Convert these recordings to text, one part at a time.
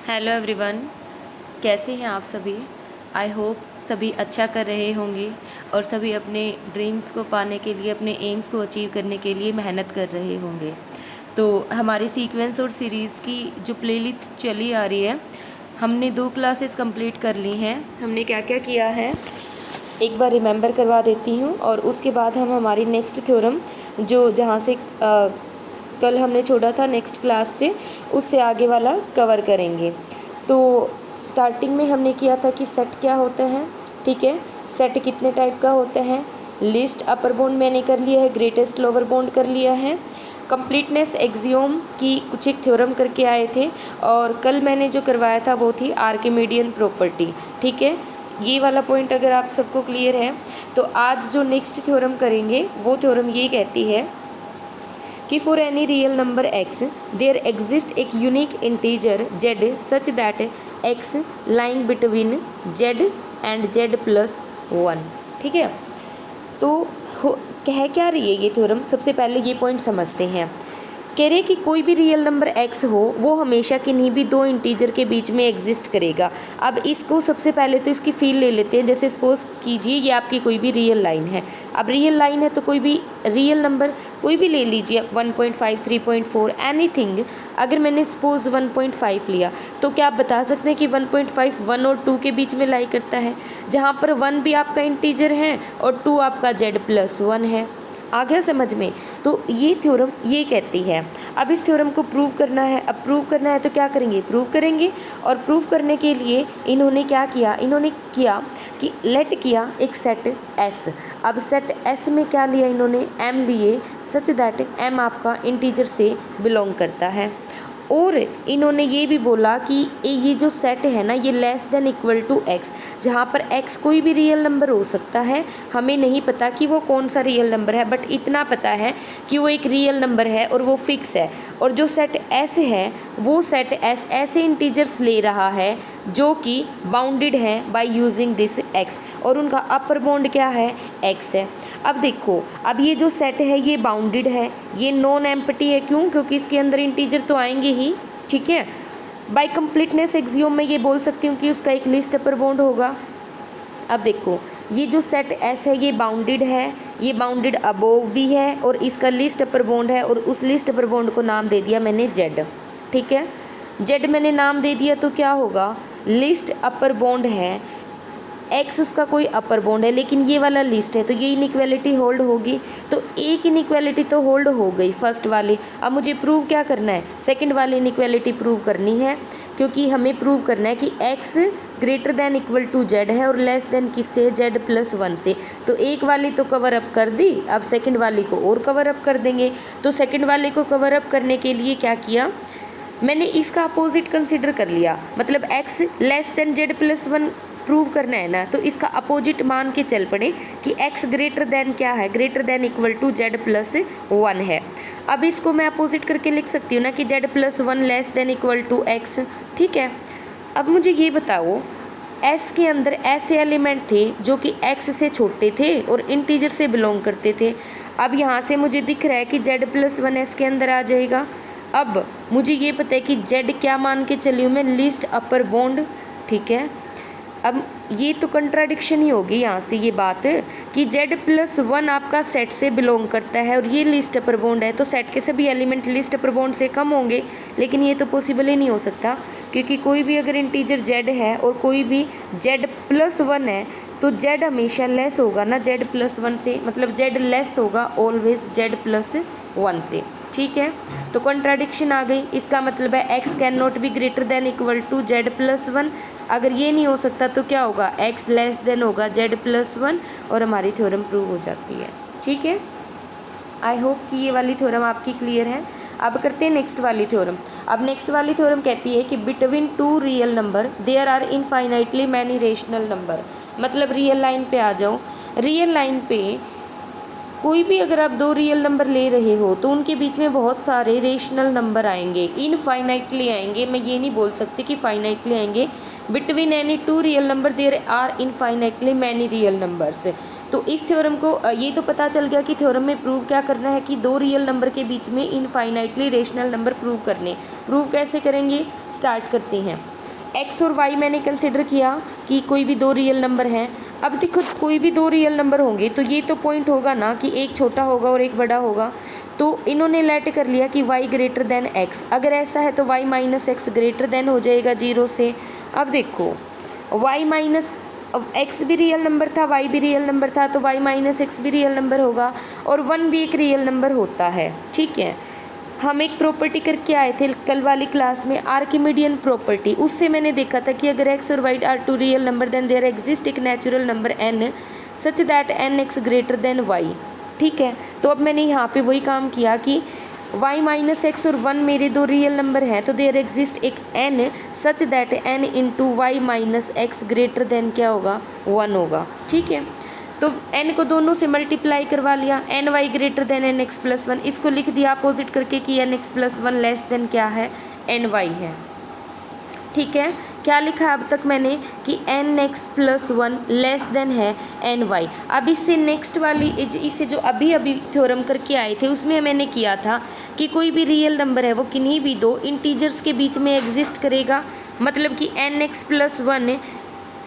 Hello everyone, कैसे हैं आप सभी। आई होप सभी अच्छा कर रहे होंगे और सभी अपने ड्रीम्स को पाने के लिए, अपने एम्स को अचीव करने के लिए मेहनत कर रहे होंगे। तो हमारी सीक्वेंस और सीरीज़ की जो प्लेलिस्ट चली आ रही है, हमने 2 क्लासेस कंप्लीट कर ली हैं। हमने क्या क्या किया है एक बार रिमेंबर करवा देती हूँ, और उसके बाद हम हमारी नेक्स्ट थ्योरम जो जहाँ से कल हमने छोड़ा था नेक्स्ट क्लास से, उससे आगे वाला कवर करेंगे। तो स्टार्टिंग में हमने किया था कि सेट क्या होता है, ठीक है। सेट कितने टाइप का होता है, लिस्ट अपर बाउंड मैंने कर लिया है, ग्रेटेस्ट लोअर बाउंड कर लिया है, कंप्लीटनेस एक्सियोम की कुछ एक थ्योरम करके आए थे, और कल मैंने जो करवाया था वो थी आर्किमिडियन प्रॉपर्टी, ठीक है। ये वाला पॉइंट अगर आप सबको क्लियर है तो आज जो नेक्स्ट थ्योरम करेंगे वो थ्योरम ये कहती है कि for any real number x there exist एक unique integer z such that x lying between z and z+1, ठीक है। तो कह क्या रही है ये थ्योरम, सबसे पहले ये पॉइंट समझते हैं। कह रहे कि कोई भी रियल नंबर x हो वो हमेशा किन्हीं भी दो इंटीजर के बीच में एग्जिस्ट करेगा। अब इसको सबसे पहले तो इसकी फील ले लेते हैं। जैसे सपोज कीजिए ये आपकी कोई भी रियल लाइन है। अब रियल लाइन है तो कोई भी रियल नंबर कोई भी ले लीजिए, 1.5, 3.4, एनीथिंग। अगर मैंने सपोज 1.5 लिया तो क्या आप बता सकते हैं कि 1.5 1 और 2 के बीच में लाई करता है, जहाँ पर 1 भी आपका इंटीजर है और 2 आपका z+1 है। आ गया समझ में। तो ये थ्योरम ये कहती है। अब इस थ्योरम को प्रूव करना है। अब प्रूव करना है तो क्या करेंगे, प्रूव करेंगे। और प्रूव करने के लिए इन्होंने क्या किया, इन्होंने किया कि लेट किया एक सेट S। अब सेट S में क्या लिया इन्होंने, M लिए, सच दैट M आपका इंटीजर से बिलोंग करता है। और इन्होंने ये भी बोला कि ये जो सेट है ना ये less than equal to x, जहाँ पर x कोई भी रियल नंबर हो सकता है। हमें नहीं पता कि वो कौन सा रियल नंबर है, बट इतना पता है कि वो एक रियल नंबर है और वो फिक्स है। और जो सेट S है वो सेट S ऐसे इंटीजर्स ले रहा है जो कि बाउंडेड है बाय यूजिंग दिस x, और उनका अपर बाउंड क्या है, x है। अब देखो, अब ये जो सेट है ये बाउंडेड है, ये नॉन एम्प्टी है। क्यों, क्योंकि इसके अंदर इंटीजर तो आएंगे ही, ठीक है। बाय कंप्लीटनेस एक्सियोम में ये बोल सकती हूँ कि उसका एक लिस्ट अपर बाउंड होगा। अब देखो ये जो सेट S है ये बाउंडेड है, ये बाउंडेड अबोव भी है, और इसका लिस्ट अपर बाउंड है, और उस लिस्ट अपर बाउंड को नाम दे दिया मैंने Z, ठीक है। Z मैंने नाम दे दिया तो क्या होगा, लिस्ट अपर बाउंड है, x उसका कोई अपर बाउंड है, लेकिन ये वाला लिस्ट है तो ये इनइक्वालिटी होल्ड होगी। तो एक इनइक्वालिटी तो होल्ड हो गई फर्स्ट वाली। अब मुझे प्रूव क्या करना है, सेकंड वाली इनइक्वालिटी प्रूव करनी है, क्योंकि हमें प्रूव करना है कि x greater than equal to z है और लेस देन किससे, z+1 से। तो एक वाली तो कवर अप कर दी, अब सेकंड वाली को और कवर अप कर देंगे। तो सेकंड वाली को कवर अप करने के लिए क्या किया, मैंने इसका अपोजिट कंसिडर कर लिया। मतलब x less then z+1 prove करना है ना, तो इसका अपोजिट मान के चल पड़े कि x ग्रेटर देन क्या है, greater than equal to z+1 है। अब इसको मैं अपोजिट करके लिख सकती हूँ ना कि z+1 less than equal to x, ठीक है। अब मुझे ये बताओ, S के अंदर ऐसे एलिमेंट थे जो कि x से छोटे थे और इंटीजर से बिलोंग करते थे। अब यहाँ से मुझे दिख रहा है कि z+1 S के अंदर आ जाएगा। अब मुझे ये पता है कि z क्या मान के चली हूँ मैं, लिस्ट अपर बाउंड, ठीक है। अब ये तो कंट्राडिक्शन ही होगी यहाँ से ये बात कि z+1 आपका सेट से बिलोंग करता है और ये लिस्ट अपर बाउंड है, तो सेट के सभी एलिमेंट लिस्ट अपर बाउंड से कम होंगे। लेकिन ये तो पॉसिबल ही नहीं हो सकता, क्योंकि कोई भी अगर इंटीजर z है और कोई भी z+1 है तो z हमेशा लेस होगा ना z+1 से, मतलब z लेस होगा ऑलवेज z+1 से, ठीक है। तो कंट्राडिक्शन आ गई। इसका मतलब है x can not be greater than equal to z+1। अगर ये नहीं हो सकता तो क्या होगा, x लेस देन होगा z+1, और हमारी थ्योरम प्रूव हो जाती है, ठीक है। आई होप कि ये वाली थ्योरम आपकी क्लियर है। अब करते हैं नेक्स्ट वाली थ्योरम। अब नेक्स्ट वाली थ्योरम कहती है कि between two real number there are infinitely many rational number. मतलब रियल लाइन पे आ जाओ। रियल लाइन पे कोई भी अगर आप दो रियल नंबर ले रहे हो तो उनके बीच में बहुत सारे रेशनल नंबर आएंगे, इनफाइनाइटली आएंगे। मैं ये नहीं बोल सकती कि फाइनाइटली आएंगे। Between any two real number there are infinitely many real numbers. तो इस थ्योरम को ये तो पता चल गया कि थ्योरम में प्रूव क्या करना है कि दो रियल नंबर के बीच में इनफाइनाइटली रेशनल नंबर प्रूव करने। प्रूव कैसे करेंगे, स्टार्ट करते हैं। एक्स और वाई मैंने कंसिडर किया कि कोई भी दो रियल नंबर हैं। अब देखो कोई भी दो रियल नंबर होंगे तो ये तो पॉइंट होगा ना कि एक छोटा होगा और एक बड़ा होगा। तो इन्होंने लेट कर लिया कि y ग्रेटर देन x। अगर ऐसा है तो y minus x greater then हो जाएगा 0 से। अब देखो y माइनस x भी रियल नंबर था, y भी रियल नंबर था, तो y माइनस एक्स भी रियल नंबर होगा और 1 भी एक रियल नंबर होता है। ठीक है, हम एक प्रॉपर्टी करके आए थे कल वाली क्लास में, आर्किमिडियन प्रॉपर्टी। उससे मैंने देखा था कि अगर x और y are two real number then there exist एक natural number n such that n x greater than y। ठीक है, तो अब मैंने यहाँ पे वही काम किया कि y माइनस एक्स और 1 मेरे दो रियल नंबर हैं, तो देयर एग्जिस्ट एक n such that n into y minus x greater than क्या होगा 1 होगा। ठीक है, तो n को दोनों से मल्टीप्लाई करवा लिया, n y greater than n x plus 1। इसको लिख दिया अपोजिट करके कि n x plus 1 less than क्या है एन वाई है। ठीक है, क्या लिखा अब तक मैंने कि n x plus 1 less than है एन वाई। अब इससे नेक्स्ट वाली इससे जो अभी अभी थ्योरम करके आए थे उसमें मैंने किया था कि कोई भी रियल नंबर है वो किन्हीं भी दो इंटीजर्स के बीच में एग्जिस्ट करेगा। मतलब कि n x plus 1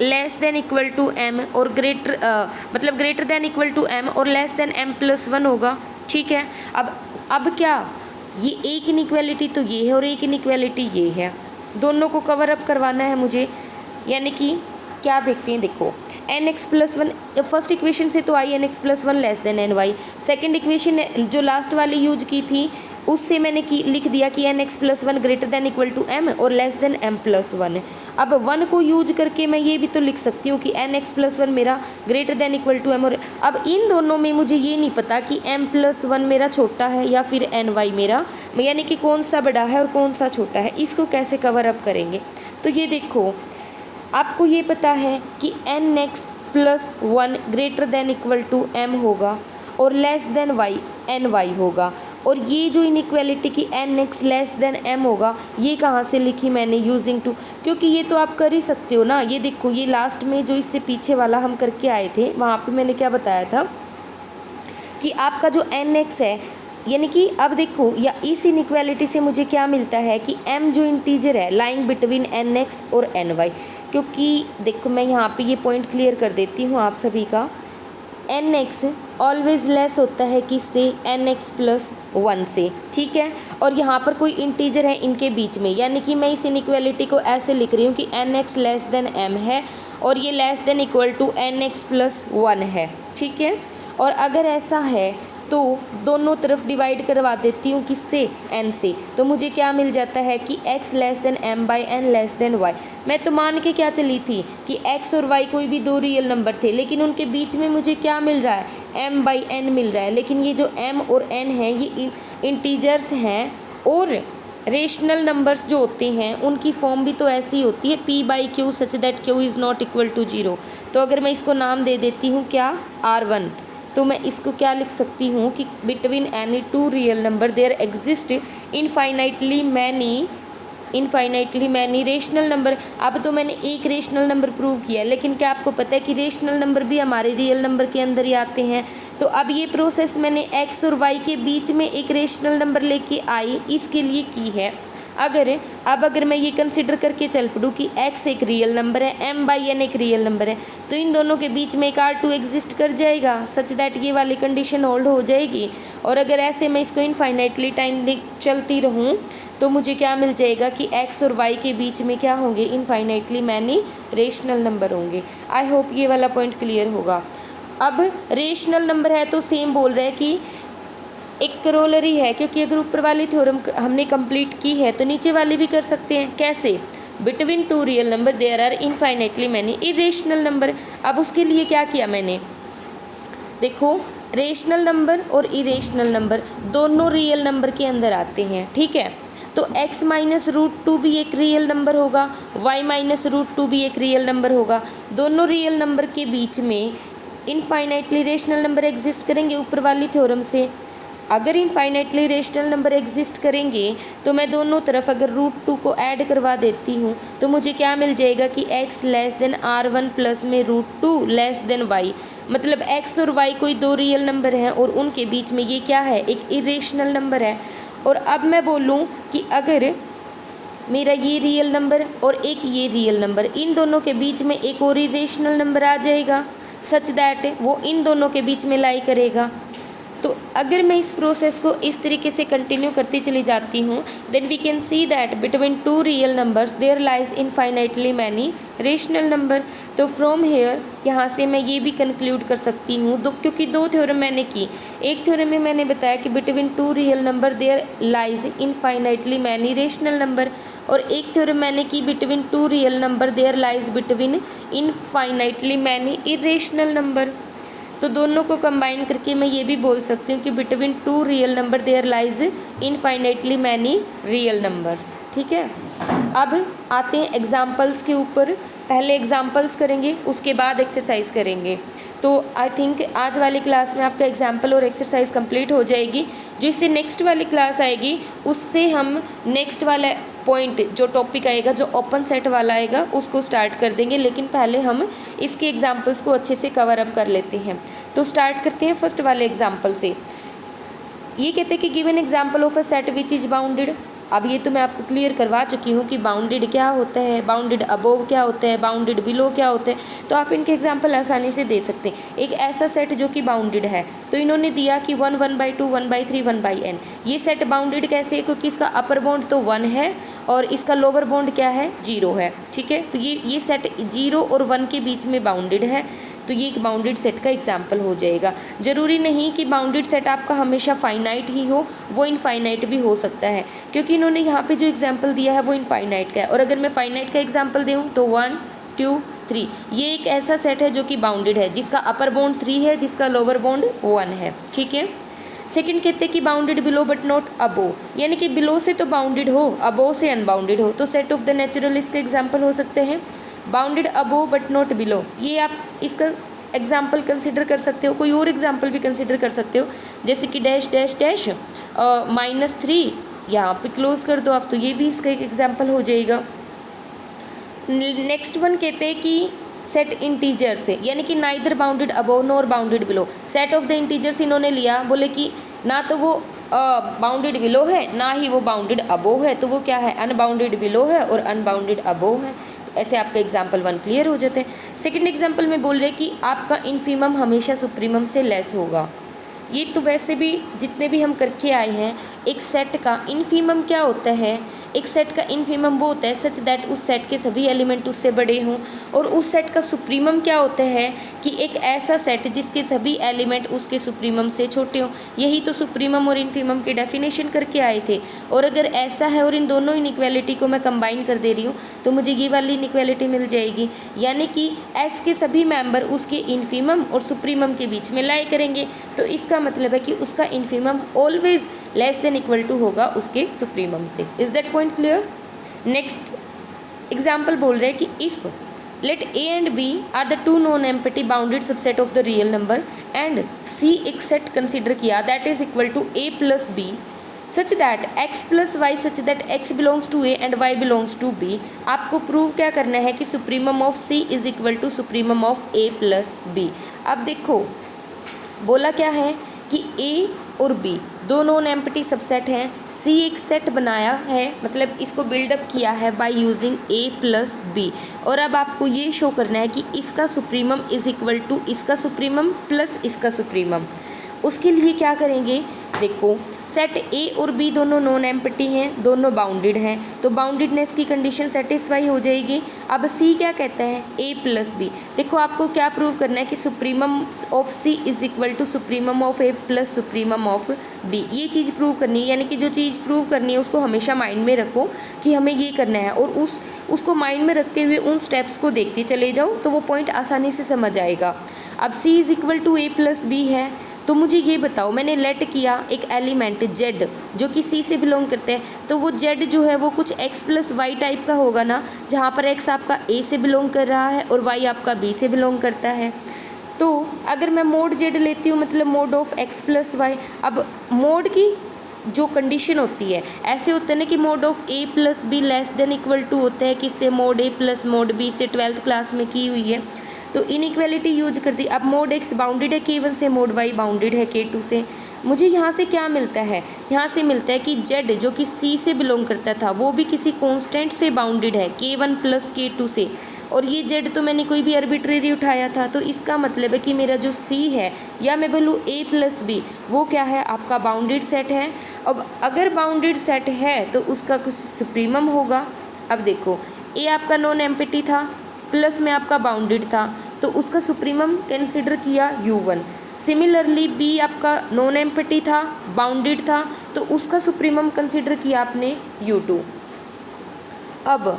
less than equal to m और मतलब greater than equal to m और लेस देन एम प्लस 1 होगा। ठीक है, अब क्या ये एक इनइक्वालिटी तो ये है और एक इनइक्वालिटी ये है, दोनों को कवर अप करवाना है मुझे। यानी कि क्या देखते हैं, देखो n x plus 1 first equation से तो आई n x plus 1 less than n y. Second equation जो लास्ट वाली यूज की थी उससे मैंने लिख दिया कि n x plus 1 greater than equal to m और लेस देन एम प्लस 1। अब 1 को यूज करके मैं ये भी तो लिख सकती हूँ कि एन एक्स प्लस 1 मेरा greater than equal to m. और अब इन दोनों में मुझे ये नहीं पता कि एम प्लस 1 मेरा छोटा है या फिर एन वाई मेरा, यानी कि कौन सा बड़ा है और कौन सा छोटा है, इसको कैसे कवर अप करेंगे। तो ये देखो आपको ये पता है कि n x plus 1 greater than equal to m होगा और less than y n y होगा। और ये जो इनइक्वालिटी की n x less than m होगा ये कहाँ से लिखी मैंने, यूजिंग टू, क्योंकि ये तो आप कर ही सकते हो ना। ये देखो ये लास्ट में जो इससे पीछे वाला हम करके आए थे वहाँ पे मैंने क्या बताया था कि आपका जो एन एक्स है, यानी कि अब देखो या इस इनइक्वालिटी से मुझे क्या मिलता है कि m जो इंटीजर है लाइंग बिटवीन एन एक्स और एन वाई। क्योंकि देखो मैं यहाँ पे ये पॉइंट क्लियर कर देती हूँ आप सभी का, एन एक्स ऑलवेज लेस होता है किससे, एन एक्स प्लस 1 से। ठीक है, और यहाँ पर कोई इंटीजर है इनके बीच में, यानी कि मैं इस इनइक्वालिटी को ऐसे लिख रही हूँ कि n x less than m है और ये less than equal to n x plus 1 है। ठीक है, और अगर ऐसा है तो दोनों तरफ डिवाइड करवा देती हूँ किससे, n से। तो मुझे क्या मिल जाता है कि x less then m by n less than y। मैं तो मान के क्या चली थी कि x और y कोई भी दो रियल नंबर थे, लेकिन उनके बीच में मुझे क्या मिल रहा है, m बाई n मिल रहा है। लेकिन ये जो m और n हैं ये इंटीजर्स हैं और रेशनल नंबर्स जो होते हैं उनकी फॉर्म भी तो ऐसी होती है p by q such that q is not equal to 0। तो अगर मैं इसको नाम दे देती हूँ क्या, r1, तो मैं इसको क्या लिख सकती हूँ कि between any two real number there exist infinitely many rational number. अब तो मैंने एक रेशनल नंबर प्रूव किया है, लेकिन क्या आपको पता है कि रेशनल नंबर भी हमारे रियल नंबर के अंदर ही आते हैं। तो अब ये प्रोसेस मैंने x और y के बीच में एक रेशनल नंबर लेके आई इसके लिए की है। अगर मैं ये कंसिडर करके चल पड़ूँ कि x एक रियल नंबर है, m बाई n एक रियल नंबर है, तो इन दोनों के बीच में एक r2 एग्जिस्ट कर जाएगा सच दैट ये वाली कंडीशन होल्ड हो जाएगी। और अगर ऐसे मैं इसको इनफाइनाइटली टाइम चलती रहूँ तो मुझे क्या मिल जाएगा कि x और y के बीच में क्या होंगे, इनफाइनाइटली मैनी रेशनल नंबर होंगे। आई होप ये वाला पॉइंट क्लियर होगा। अब रेशनल नंबर है तो सेम बोल रहा है कि एक करोलरी है, क्योंकि अगर ऊपर वाली थ्योरम हमने कंप्लीट की है तो नीचे वाली भी कर सकते हैं। कैसे, between two real number there are infinitely many irrational number. अब उसके लिए क्या किया मैंने, देखो रेशनल नंबर और इरेशनल नंबर दोनों रियल नंबर के अंदर आते हैं। ठीक है, तो x माइनस रूट 2 भी एक रियल नंबर होगा, y माइनस रूट 2 भी एक रियल नंबर होगा। दोनों रियल नंबर के बीच में इनफाइनाइटली रेशनल नंबर एग्जिस्ट करेंगे ऊपर वाली थ्योरम से। अगर इनफाइनाइटली रेशनल नंबर एग्जिस्ट करेंगे तो मैं दोनों तरफ अगर रूट 2 को ऐड करवा देती हूँ तो मुझे क्या मिल जाएगा कि x less then r1 plus में रूट 2 लेस देन y। मतलब x और y कोई दो रियल नंबर हैं और उनके बीच में ये क्या है, एक इरेशनल नंबर है। और अब मैं बोलूँ कि अगर मेरा ये रियल नंबर और एक ये रियल नंबर, इन दोनों के बीच में एक और इरेशनल नंबर आ जाएगा सच दैट वो इन दोनों के बीच में लाई करेगा। तो अगर मैं इस प्रोसेस को इस तरीके से कंटिन्यू करती चली जाती हूँ, then we can see that between two real numbers there lies infinitely many rational number. तो फ्रॉम हेयर यहाँ से मैं ये भी कंक्लूड कर सकती हूँ क्योंकि दो थ्योरम मैंने की। एक थ्योरम में मैंने बताया कि between two real number there lies infinitely many rational number, और एक थ्योरम मैंने की between two real number there lies between infinitely many irrational number. तो दोनों को कंबाइन करके मैं ये भी बोल सकती हूँ कि between two real number there lies infinitely many real numbers. ठीक है, अब आते हैं एग्जाम्पल्स के ऊपर। पहले एग्जाम्पल्स करेंगे, उसके बाद एक्सरसाइज करेंगे। तो आई थिंक आज वाली क्लास में आपका एग्जाम्पल और एक्सरसाइज कंप्लीट हो जाएगी। जो इससे नेक्स्ट वाली क्लास आएगी उससे हम नेक्स्ट वाला पॉइंट जो टॉपिक आएगा, जो ओपन सेट वाला आएगा, उसको स्टार्ट कर देंगे। लेकिन पहले हम इसके एग्जाम्पल्स को अच्छे से कवर अप कर लेते हैं। तो स्टार्ट करते हैं फर्स्ट वाले एग्जाम्पल से। ये कहते हैं कि given example of a set which is bounded. अब ये तो मैं आपको क्लियर करवा चुकी हूँ कि बाउंडेड क्या होता है, बाउंडेड अबोव क्या होता है, बाउंडेड बिलो क्या होता है। तो आप इनके एग्जाम्पल आसानी से दे सकते हैं। एक ऐसा सेट जो कि बाउंडेड है, तो इन्होंने दिया कि 1 1/2 1/3 1/n। ये सेट बाउंडेड कैसे है, क्योंकि इसका अपर बाउंड तो 1 है और इसका लोअर बाउंड क्या है, 0 है। ठीक है, तो ये सेट 0 और 1 के बीच में बाउंडेड है। तो ये एक बाउंडेड सेट का एग्जाम्पल हो जाएगा। ज़रूरी नहीं कि बाउंडेड सेट आपका हमेशा फाइनाइट ही हो, वो इनफाइनाइट भी हो सकता है, क्योंकि इन्होंने यहाँ पे जो एग्जाम्पल दिया है वो इनफाइनाइट का है। और अगर मैं फाइनाइट का एग्जाम्पल दूँ तो 1 2 3, ये एक ऐसा सेट है जो कि बाउंडेड है, जिसका अपर बाउंड 3 है, जिसका लोअर बाउंड 1 है। ठीक है, सेकंड कहते हैं कि बाउंडेड बिलो बट नॉट अबो, यानी कि बिलो से तो बाउंडेड हो, अबो से अनबाउंडेड हो। तो सेट ऑफ द नेचुरल इसके एग्जाम्पल हो सकते हैं। Bounded above but not below, ये आप इसका एग्जाम्पल कंसिडर कर सकते हो। कोई और एग्जाम्पल भी कंसिडर कर सकते हो, जैसे कि डैश डैश डैश -3, यहाँ पे क्लोज कर दो आप, तो ये भी इसका एक एग्जाम्पल हो जाएगा। नेक्स्ट वन कहते हैं कि सेट इंटीजर से, यानी कि neither bounded above nor bounded below. Set of the integers इन्होंने लिया, बोले कि ना तो वो बाउंडेड बिलो है, ना ही वो बाउंडेड अबोव है, तो वो क्या है, अनबाउंडेड बिलो है और अनबाउंडेड अबोव है। तो ऐसे आपका एग्जाम्पल 1 क्लियर हो जाते हैं। सेकंड एग्जाम्पल में बोल रहे कि आपका इन्फीमम हमेशा सुप्रीमम से लेस होगा। ये तो वैसे भी जितने भी हम करके आए हैं, एक सेट का इन्फीमम क्या होता है, एक सेट का इन्फीमम वो होता है सच दैट उस सेट के सभी एलिमेंट उससे बड़े हों। और उस सेट का सुप्रीमम क्या होता है कि एक ऐसा सेट जिसके सभी एलिमेंट उसके सुप्रीमम से छोटे हों। यही तो सुप्रीमम और इन्फीमम की डेफिनेशन करके आए थे। और अगर ऐसा है और इन दोनों इनइक्वालिटी को मैं कंबाइन कर दे रही हूँ तो मुझे ये वाली इनइक्वालिटी मिल जाएगी, यानी कि एस के सभी मेंबर उसके इन्फीमम और सुप्रीमम के बीच में लाई करेंगे। तो इसका मतलब है कि उसका infimum always less than equal to होगा उसके सुप्रीमम से। Is that point clear? Next example बोल रहे हैं कि if let A and B are the two non empty bounded subset of the real number and C एक set consider किया that is equal to A plus B such that x plus Y such that x belongs to a and y belongs to b। आपको prove क्या करना है कि supremum of c is equal to supremum of a plus b। अब देखो बोला क्या है कि a और b दो नॉन एम्प्टी सबसेट हैं, c एक सेट बनाया है, मतलब इसको बिल्डअप किया है by using a plus b. और अब आपको ये शो करना है कि इसका सुप्रीमम इज इक्वल टू इसका सुप्रीमम प्लस इसका सुप्रीमम। उसके लिए क्या करेंगे, देखो सेट ए और बी दोनों नॉन एम्प्टी हैं, दोनों बाउंडेड हैं, तो बाउंडेडनेस की कंडीशन सेटिस्फाई हो जाएगी। अब सी क्या कहता है, ए प्लस बी। देखो आपको क्या प्रूव करना है कि supremum of c is equal to supremum of a plus supremum of b. ये चीज़ प्रूव करनी है, यानी कि जो चीज़ प्रूव करनी है उसको हमेशा माइंड में रखो कि हमें ये करना है, और उसको माइंड में रखते हुए उन स्टेप्स को देखते चले जाओ तो वो पॉइंट आसानी से समझ आएगा। अब C is equal to A plus B है, तो मुझे ये बताओ, मैंने लेट किया एक एलिमेंट z जो कि c से बिलोंग करते हैं, तो वो z जो है वो कुछ x प्लस वाई टाइप का होगा ना, जहाँ पर x आपका a से बिलोंग कर रहा है और y आपका b से बिलोंग करता है। तो अगर मैं मोड z लेती हूँ, मतलब mod of x plus y, अब मोड की जो कंडीशन होती है ऐसे होता है ना कि mod of a plus b less than equal to होता है किससे, mod a plus mod b से 12th क्लास में की हुई है। तो इनइक्वालिटी यूज कर दी। अब मोड x बाउंडेड है k1 से, मोड y बाउंडेड है k2 से। मुझे यहाँ से क्या मिलता है, यहाँ से मिलता है कि जेड जो कि सी से बिलोंग करता था वो भी किसी कांस्टेंट से बाउंडेड है k1 प्लस k2 से, और ये जेड तो मैंने कोई भी आर्बिट्रेरी उठाया था, तो इसका मतलब है कि मेरा जो सी है या मैं बोलूँ a प्लस बी वो क्या है, आपका बाउंडेड सेट है। अब अगर बाउंडेड सेट है तो उसका कुछ सुप्रीमम होगा। अब देखो a आपका नॉन एम्प्टी था प्लस में आपका बाउंडेड था, तो उसका सुप्रीमम कंसिडर किया u1। सिमिलरली बी आपका नॉन एम्प्टी था बाउंडेड था, तो उसका सुप्रीमम कंसिडर किया आपने u2। अब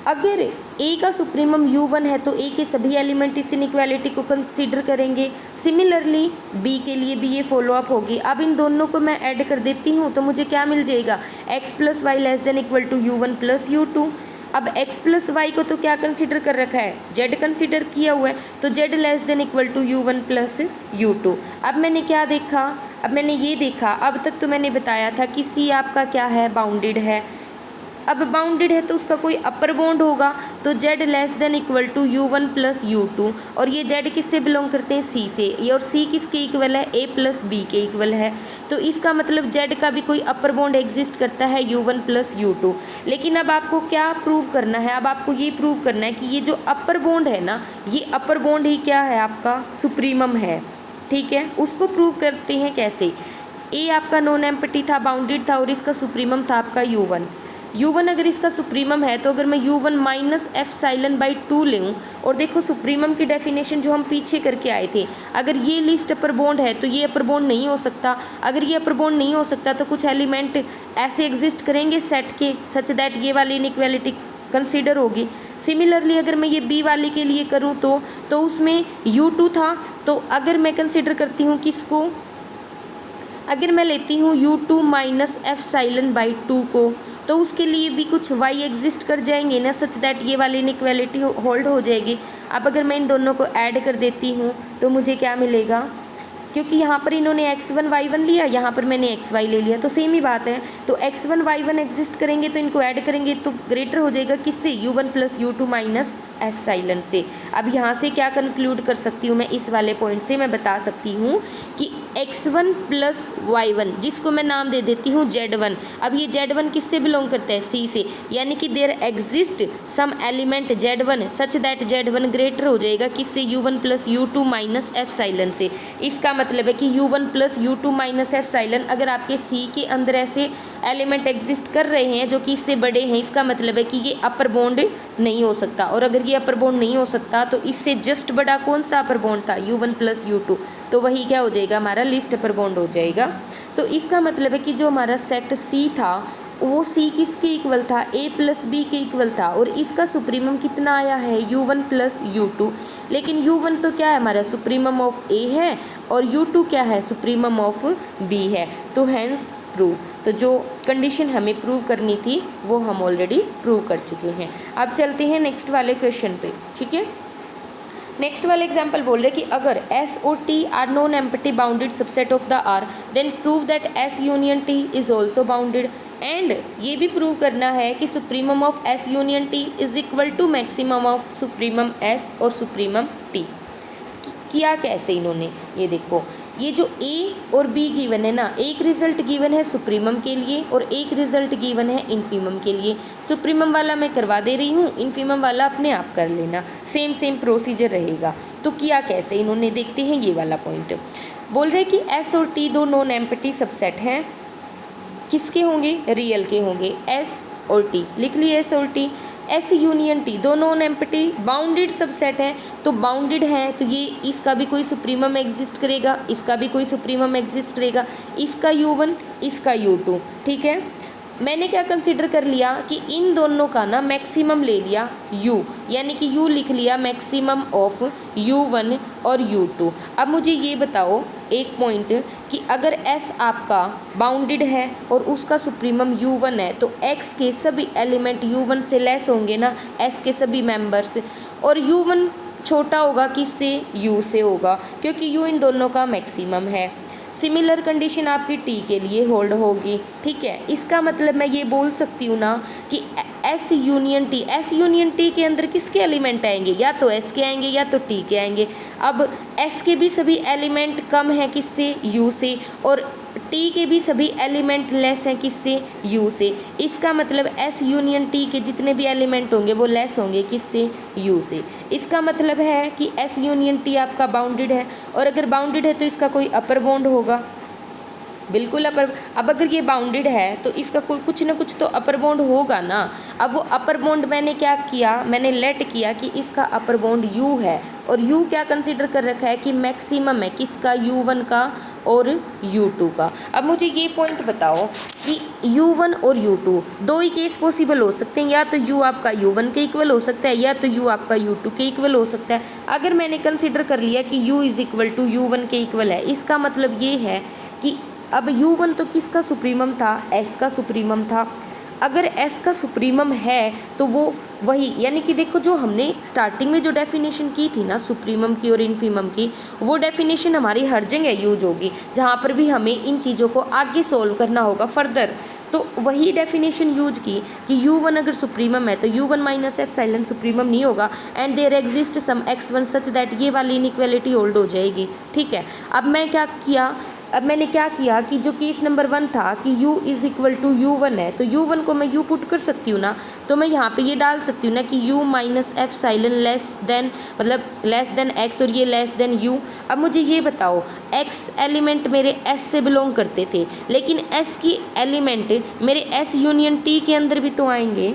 अगर a का सुप्रीमम u1 है तो a के सभी एलिमेंट इस इनइक्वालिटी को कंसीडर करेंगे। सिमिलरली b के लिए भी ये फॉलो अप होगी। अब इन दोनों को मैं ऐड कर देती हूँ तो मुझे क्या मिल जाएगा, x plus y less than equal to u1 plus u2। अब x प्लस वाई को तो क्या कंसीडर कर रखा है, z कंसीडर किया हुआ है, तो z less than equal to u1 plus u2। अब मैंने क्या देखा, अब मैंने ये देखा, अब तक तो मैंने बताया था कि c आपका क्या है, बाउंडेड है। अब बाउंडेड है तो उसका कोई अपर बॉन्ड होगा, तो z less than equal to u1 plus u2, और ये z किससे बिलोंग करते हैं, c से, ये और c किसके इक्वल है, a प्लस b के इक्वल है। तो इसका मतलब z का भी कोई अपर बॉन्ड एग्जिस्ट करता है u1 प्लस u2। लेकिन अब आपको क्या प्रूव करना है, अब आपको ये प्रूव करना है कि ये जो अपर बॉन्ड है ना, ये अपर बॉन्ड ही क्या है, आपका सुप्रीमम है। ठीक है, उसको प्रूव करते हैं कैसे। a आपका नॉन एम्प्टी था बाउंडेड था और इसका सुप्रीमम था आपका u1 अगर इसका सुप्रीमम है तो अगर मैं u1 माइनस एफ साइलन बाई 2 लूँ, और देखो सुप्रीमम की डेफिनेशन जो हम पीछे करके आए थे, अगर ये लिस्ट अपर बॉन्ड है तो ये अपर बॉन्ड नहीं हो सकता। अगर ये अपर बॉन्ड नहीं हो सकता तो कुछ एलिमेंट ऐसे एग्जिस्ट करेंगे सेट के सच दैट ये वाली इनइक्वालिटी कंसीडर होगी। सिमिलरली अगर मैं ये बी वाली के लिए करूँ तो उसमें u2 था, तो अगर मैं कंसीडर करती हूँ किसको, अगर मैं लेती हूँ u2 माइनस एफ साइलन बाई 2 को, तो उसके लिए भी कुछ y एग्जिस्ट कर जाएंगे ना, सच दैट ये वाली इनइक्वालिटी होल्ड हो जाएगी। अब अगर मैं इन दोनों को ऐड कर देती हूँ तो मुझे क्या मिलेगा, क्योंकि यहाँ पर इन्होंने x1 y1 लिया, यहाँ पर मैंने xy ले लिया, तो सेम ही बात है। तो x1 y1 एग्जिस्ट करेंगे तो इनको ऐड करेंगे तो ग्रेटर हो जाएगा किससे, u1 plus u2 minus F साइलन से। अब यहाँ से क्या कंक्लूड कर सकती हूँ मैं, इस वाले पॉइंट से मैं बता सकती हूँ कि x1 प्लस y1 जिसको मैं नाम दे देती हूँ z1, अब ये z1 किससे बिलोंग करता है, c से, यानी कि there exist some element z1 such that z1 greater हो जाएगा किससे, u1 plus u2 minus F साइलन से। इसका मतलब है कि u1 plus u2 minus F साइलन अगर आपके c के अंदर ऐसे एलिमेंट एग्जिस्ट कर रहे हैं जो कि इससे बड़े हैं, इसका मतलब है कि ये अपर बॉन्ड नहीं हो सकता। और अगर ये अपर बॉन्ड नहीं हो सकता तो इससे जस्ट बड़ा कौन सा अपर बॉन्ड था, u1 प्लस u2, तो वही क्या हो जाएगा, हमारा लीस्ट अपर बॉन्ड हो जाएगा। तो इसका मतलब है कि जो हमारा सेट c था वो c किसके इक्वल था, a प्लस बी के इक्वल था, और इसका सुप्रीमम कितना आया है, u1 प्लस u2। लेकिन u1 तो क्या है, हमारा सुप्रीमम ऑफ a है, और u2 क्या है, सुप्रीमम ऑफ b है। तो हैंस प्रूव, तो जो कंडीशन हमें प्रूव करनी थी वो हम ऑलरेडी प्रूव कर चुके हैं। अब चलते हैं नेक्स्ट वाले क्वेश्चन पे। ठीक है, नेक्स्ट वाले एग्जाम्पल बोल रहे कि अगर S और T are non empty bounded subset of the R, then prove that S union T is also bounded. And ये भी प्रूव करना है कि supremum of S union T is equal to maximum of supremum S और supremum T। किया कैसे इन्होंने, ये देखो, ये जो A और B गिवन है ना, एक रिजल्ट गिवन है सुप्रीमम के लिए और एक रिजल्ट गिवन है इन्फीमम के लिए। सुप्रीमम वाला मैं करवा दे रही हूँ, इन्फीमम वाला अपने आप कर लेना, सेम प्रोसीजर रहेगा। तो किया कैसे इन्होंने, देखते हैं ये वाला पॉइंट। बोल रहे कि S और T दो नॉन एम्प्टी सबसेट हैं, किसके होंगे, रियल के होंगे, S और T लिख लिए, S और T। S यूनियन T दो नॉन एम्प्टी बाउंडेड सबसेट हैं, तो बाउंडेड हैं तो ये इसका भी कोई सुप्रीमम एग्जिस्ट करेगा, इसका भी कोई सुप्रीमम एग्जिस्ट करेगा, इसका u1 इसका u2। ठीक है, मैंने क्या कंसिडर कर लिया कि इन दोनों का ना मैक्सिमम ले लिया u, यानी कि u लिख लिया मैक्सिमम ऑफ u1 और u2। अब मुझे ये बताओ एक पॉइंट कि अगर S आपका बाउंडेड है और उसका सुप्रीमम u1 है, तो x के सभी एलिमेंट u1 से लेस होंगे ना, S के सभी मेंबर्स, और u1 छोटा होगा किससे, u से होगा, क्योंकि u इन दोनों का मैक्सिमम है। सिमिलर कंडीशन आपकी T के लिए होल्ड होगी। ठीक है, इसका मतलब मैं ये बोल सकती हूँ ना कि S union T, S union T के अंदर किसके एलिमेंट आएंगे, या तो एस के आएंगे या तो टी के आएंगे। अब एस के भी सभी एलिमेंट कम हैं किससे, यू से, और टी के भी सभी एलिमेंट लेस हैं किससे, यू से। इसका मतलब एस यूनियन टी के जितने भी एलिमेंट होंगे वो लेस होंगे किससे, यू से। इसका मतलब है कि एस यूनियन टी आपका बाउंडेड है, और अगर बाउंडेड है तो इसका कोई अपर बॉन्ड होगा, बिल्कुल अपर। अब अगर ये बाउंडेड है तो इसका कोई कुछ ना कुछ तो अपर बॉन्ड होगा ना। अब वो अपर बॉन्ड मैंने क्या किया, मैंने लेट किया कि इसका अपर बॉन्ड यू है, और यू क्या कंसीडर कर रखा है कि मैक्सिमम है किसका, u1 का और u2 का। अब मुझे ये पॉइंट बताओ कि u1 और u2 दो ही केस पॉसिबल हो सकते हैं, या तो u आपका u1 के इक्वल हो सकता है या तो u आपका u2 के इक्वल हो सकता है। अगर मैंने कंसीडर कर लिया कि u is equal to u1 के इक्वल है, इसका मतलब ये है कि अब u1 तो किसका सुप्रीमम था, s का सुप्रीमम था। अगर s का सुप्रीमम है तो वो वही, यानी कि देखो जो हमने स्टार्टिंग में जो डेफिनेशन की थी ना सुप्रीमम की और इन्फीमम की, वो डेफिनेशन हमारी हर जगह यूज होगी जहाँ पर भी हमें इन चीज़ों को आगे सोल्व करना होगा फर्दर। तो वही डेफिनेशन यूज की कि u1 अगर सुप्रीमम है तो u1 माइनस एप्सिलॉन सुप्रीमम नहीं होगा, and there exist some x1 such that ये वाली इनइक्वालिटी होल्ड हो जाएगी। ठीक है, अब मैंने क्या किया कि जो केस नंबर 1 था कि u is equal to u1 है, तो u1 को मैं u पुट कर सकती हूँ ना, तो मैं यहाँ पे ये डाल सकती हूँ ना कि u minus epsilon less than, मतलब लेस देन x और ये लेस देन u। अब मुझे ये बताओ, x एलिमेंट मेरे s से बिलोंग करते थे, लेकिन s की एलिमेंट मेरे s यूनियन t के अंदर भी तो आएंगे।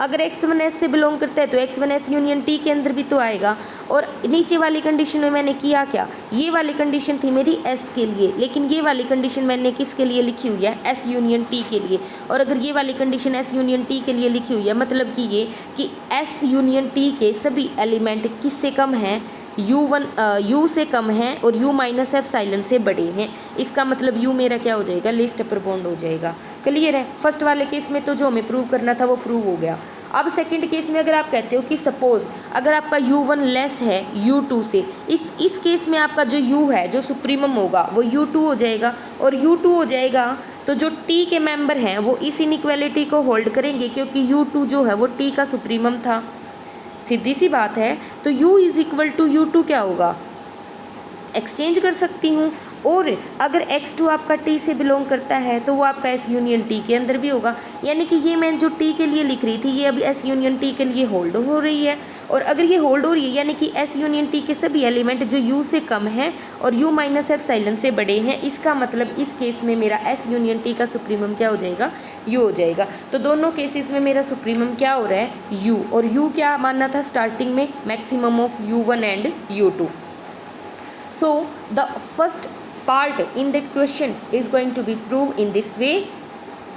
अगर x1 s से बिलोंग करता है तो x1 s यूनियन t के अंदर भी तो आएगा। और नीचे वाली कंडीशन में मैंने किया क्या, ये वाली कंडीशन थी मेरी s के लिए, लेकिन ये वाली कंडीशन मैंने किसके लिए लिखी हुई है, s यूनियन t के लिए। और अगर ये वाली कंडीशन s यूनियन t के लिए लिखी हुई है, मतलब कि ये कि s यूनियन t के सभी एलिमेंट किससे कम हैं, u से कम हैं और u माइनस एप्सिलॉन से बड़े हैं। इसका मतलब u मेरा क्या हो जाएगा, लीस्ट अपर बॉन्ड हो जाएगा। क्लियर है। फर्स्ट वाले केस में तो जो हमें प्रूव करना था वो प्रूव हो गया। अब सेकंड केस में अगर आप कहते हो कि सपोज अगर आपका u1 लेस है u2 से, इस केस में आपका जो u है जो सुप्रीमम होगा वो u2 हो जाएगा, और u2 हो जाएगा तो जो t के मेंबर हैं वो इस इनइक्वालिटी को होल्ड करेंगे, क्योंकि u2 जो है वो t का सुप्रीमम था। सीधी सी बात है। तो u is equal to u2 क्या होगा, एक्सचेंज कर सकती हूँ। और अगर x2 आपका t से बिलोंग करता है तो वो आपका s यूनियन t के अंदर भी होगा, यानी कि ये मैं जो t के लिए लिख रही थी ये अभी s यूनियन t के लिए होल्ड हो रही है। और अगर ये होल्ड हो रही है यानी कि s यूनियन t के सभी एलिमेंट जो u से कम हैं और u माइनस एप्सिलॉन से बड़े हैं, इसका मतलब इस केस में मेरा s यूनियन t का सुप्रीमम क्या हो जाएगा, u हो जाएगा। तो दोनों केसेस में मेरा सुप्रीमम क्या हो रहा है, u, और u क्या मानना था स्टार्टिंग में, maximum of u1 and u2। So the first part in that question is going to be proved in this way.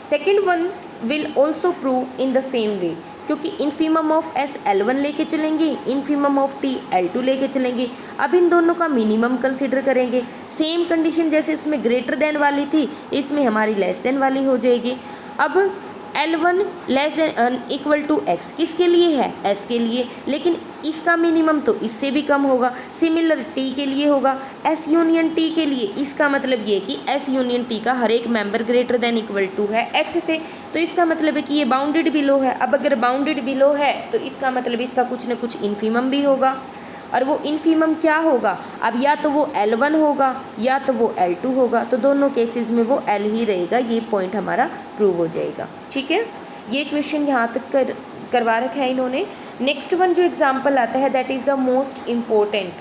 Second one will also prove in the same way, क्योंकि infimum of s L1 लेके चलेंगे, infimum of t L2 लेके चलेंगे। अब इन दोनों का minimum consider करेंगे। Same condition जैसे इसमें ग्रेटर देन वाली थी, इसमें हमारी लेस देन वाली हो जाएगी। अब L1 less than equal to x किसके लिए है, s के लिए, लेकिन इसका मिनिमम तो इससे भी कम होगा। सिमिलर t के लिए होगा, s यूनियन t के लिए। इसका मतलब ये कि s यूनियन t का हर एक member greater than equal to है x से, तो इसका मतलब है कि ये बाउंडेड बिलो है। अब अगर बाउंडेड बिलो है तो इसका मतलब इसका कुछ ना कुछ इन्फीमम भी होगा, और वो इन्फीमम क्या होगा, अब या तो वो L1 होगा या तो वो L2 होगा, तो दोनों केसेस में वो L ही रहेगा। ये पॉइंट हमारा प्रूव हो जाएगा। ठीक है, ये क्वेश्चन यहाँ तक करवा रखा है इन्होंने। नेक्स्ट वन जो एग्जाम्पल आता है that is the most important,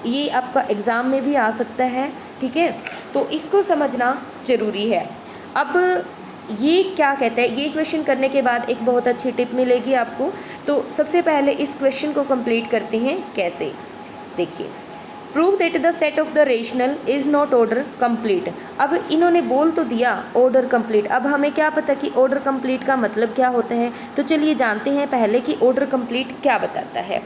ये आपका एग्ज़ाम में भी आ सकता है। ठीक है, तो इसको समझना ज़रूरी है। अब ये क्या कहता है, ये क्वेश्चन करने के बाद एक बहुत अच्छी टिप मिलेगी आपको। तो सबसे पहले इस क्वेश्चन को कंप्लीट करते हैं। कैसे, देखिए, prove that the set of the rational is not order complete. अब इन्होंने बोल तो दिया ऑर्डर कंप्लीट, अब हमें क्या पता कि ऑर्डर कंप्लीट का मतलब क्या होता है, तो चलिए जानते हैं पहले कि ऑर्डर कंप्लीट क्या बताता है।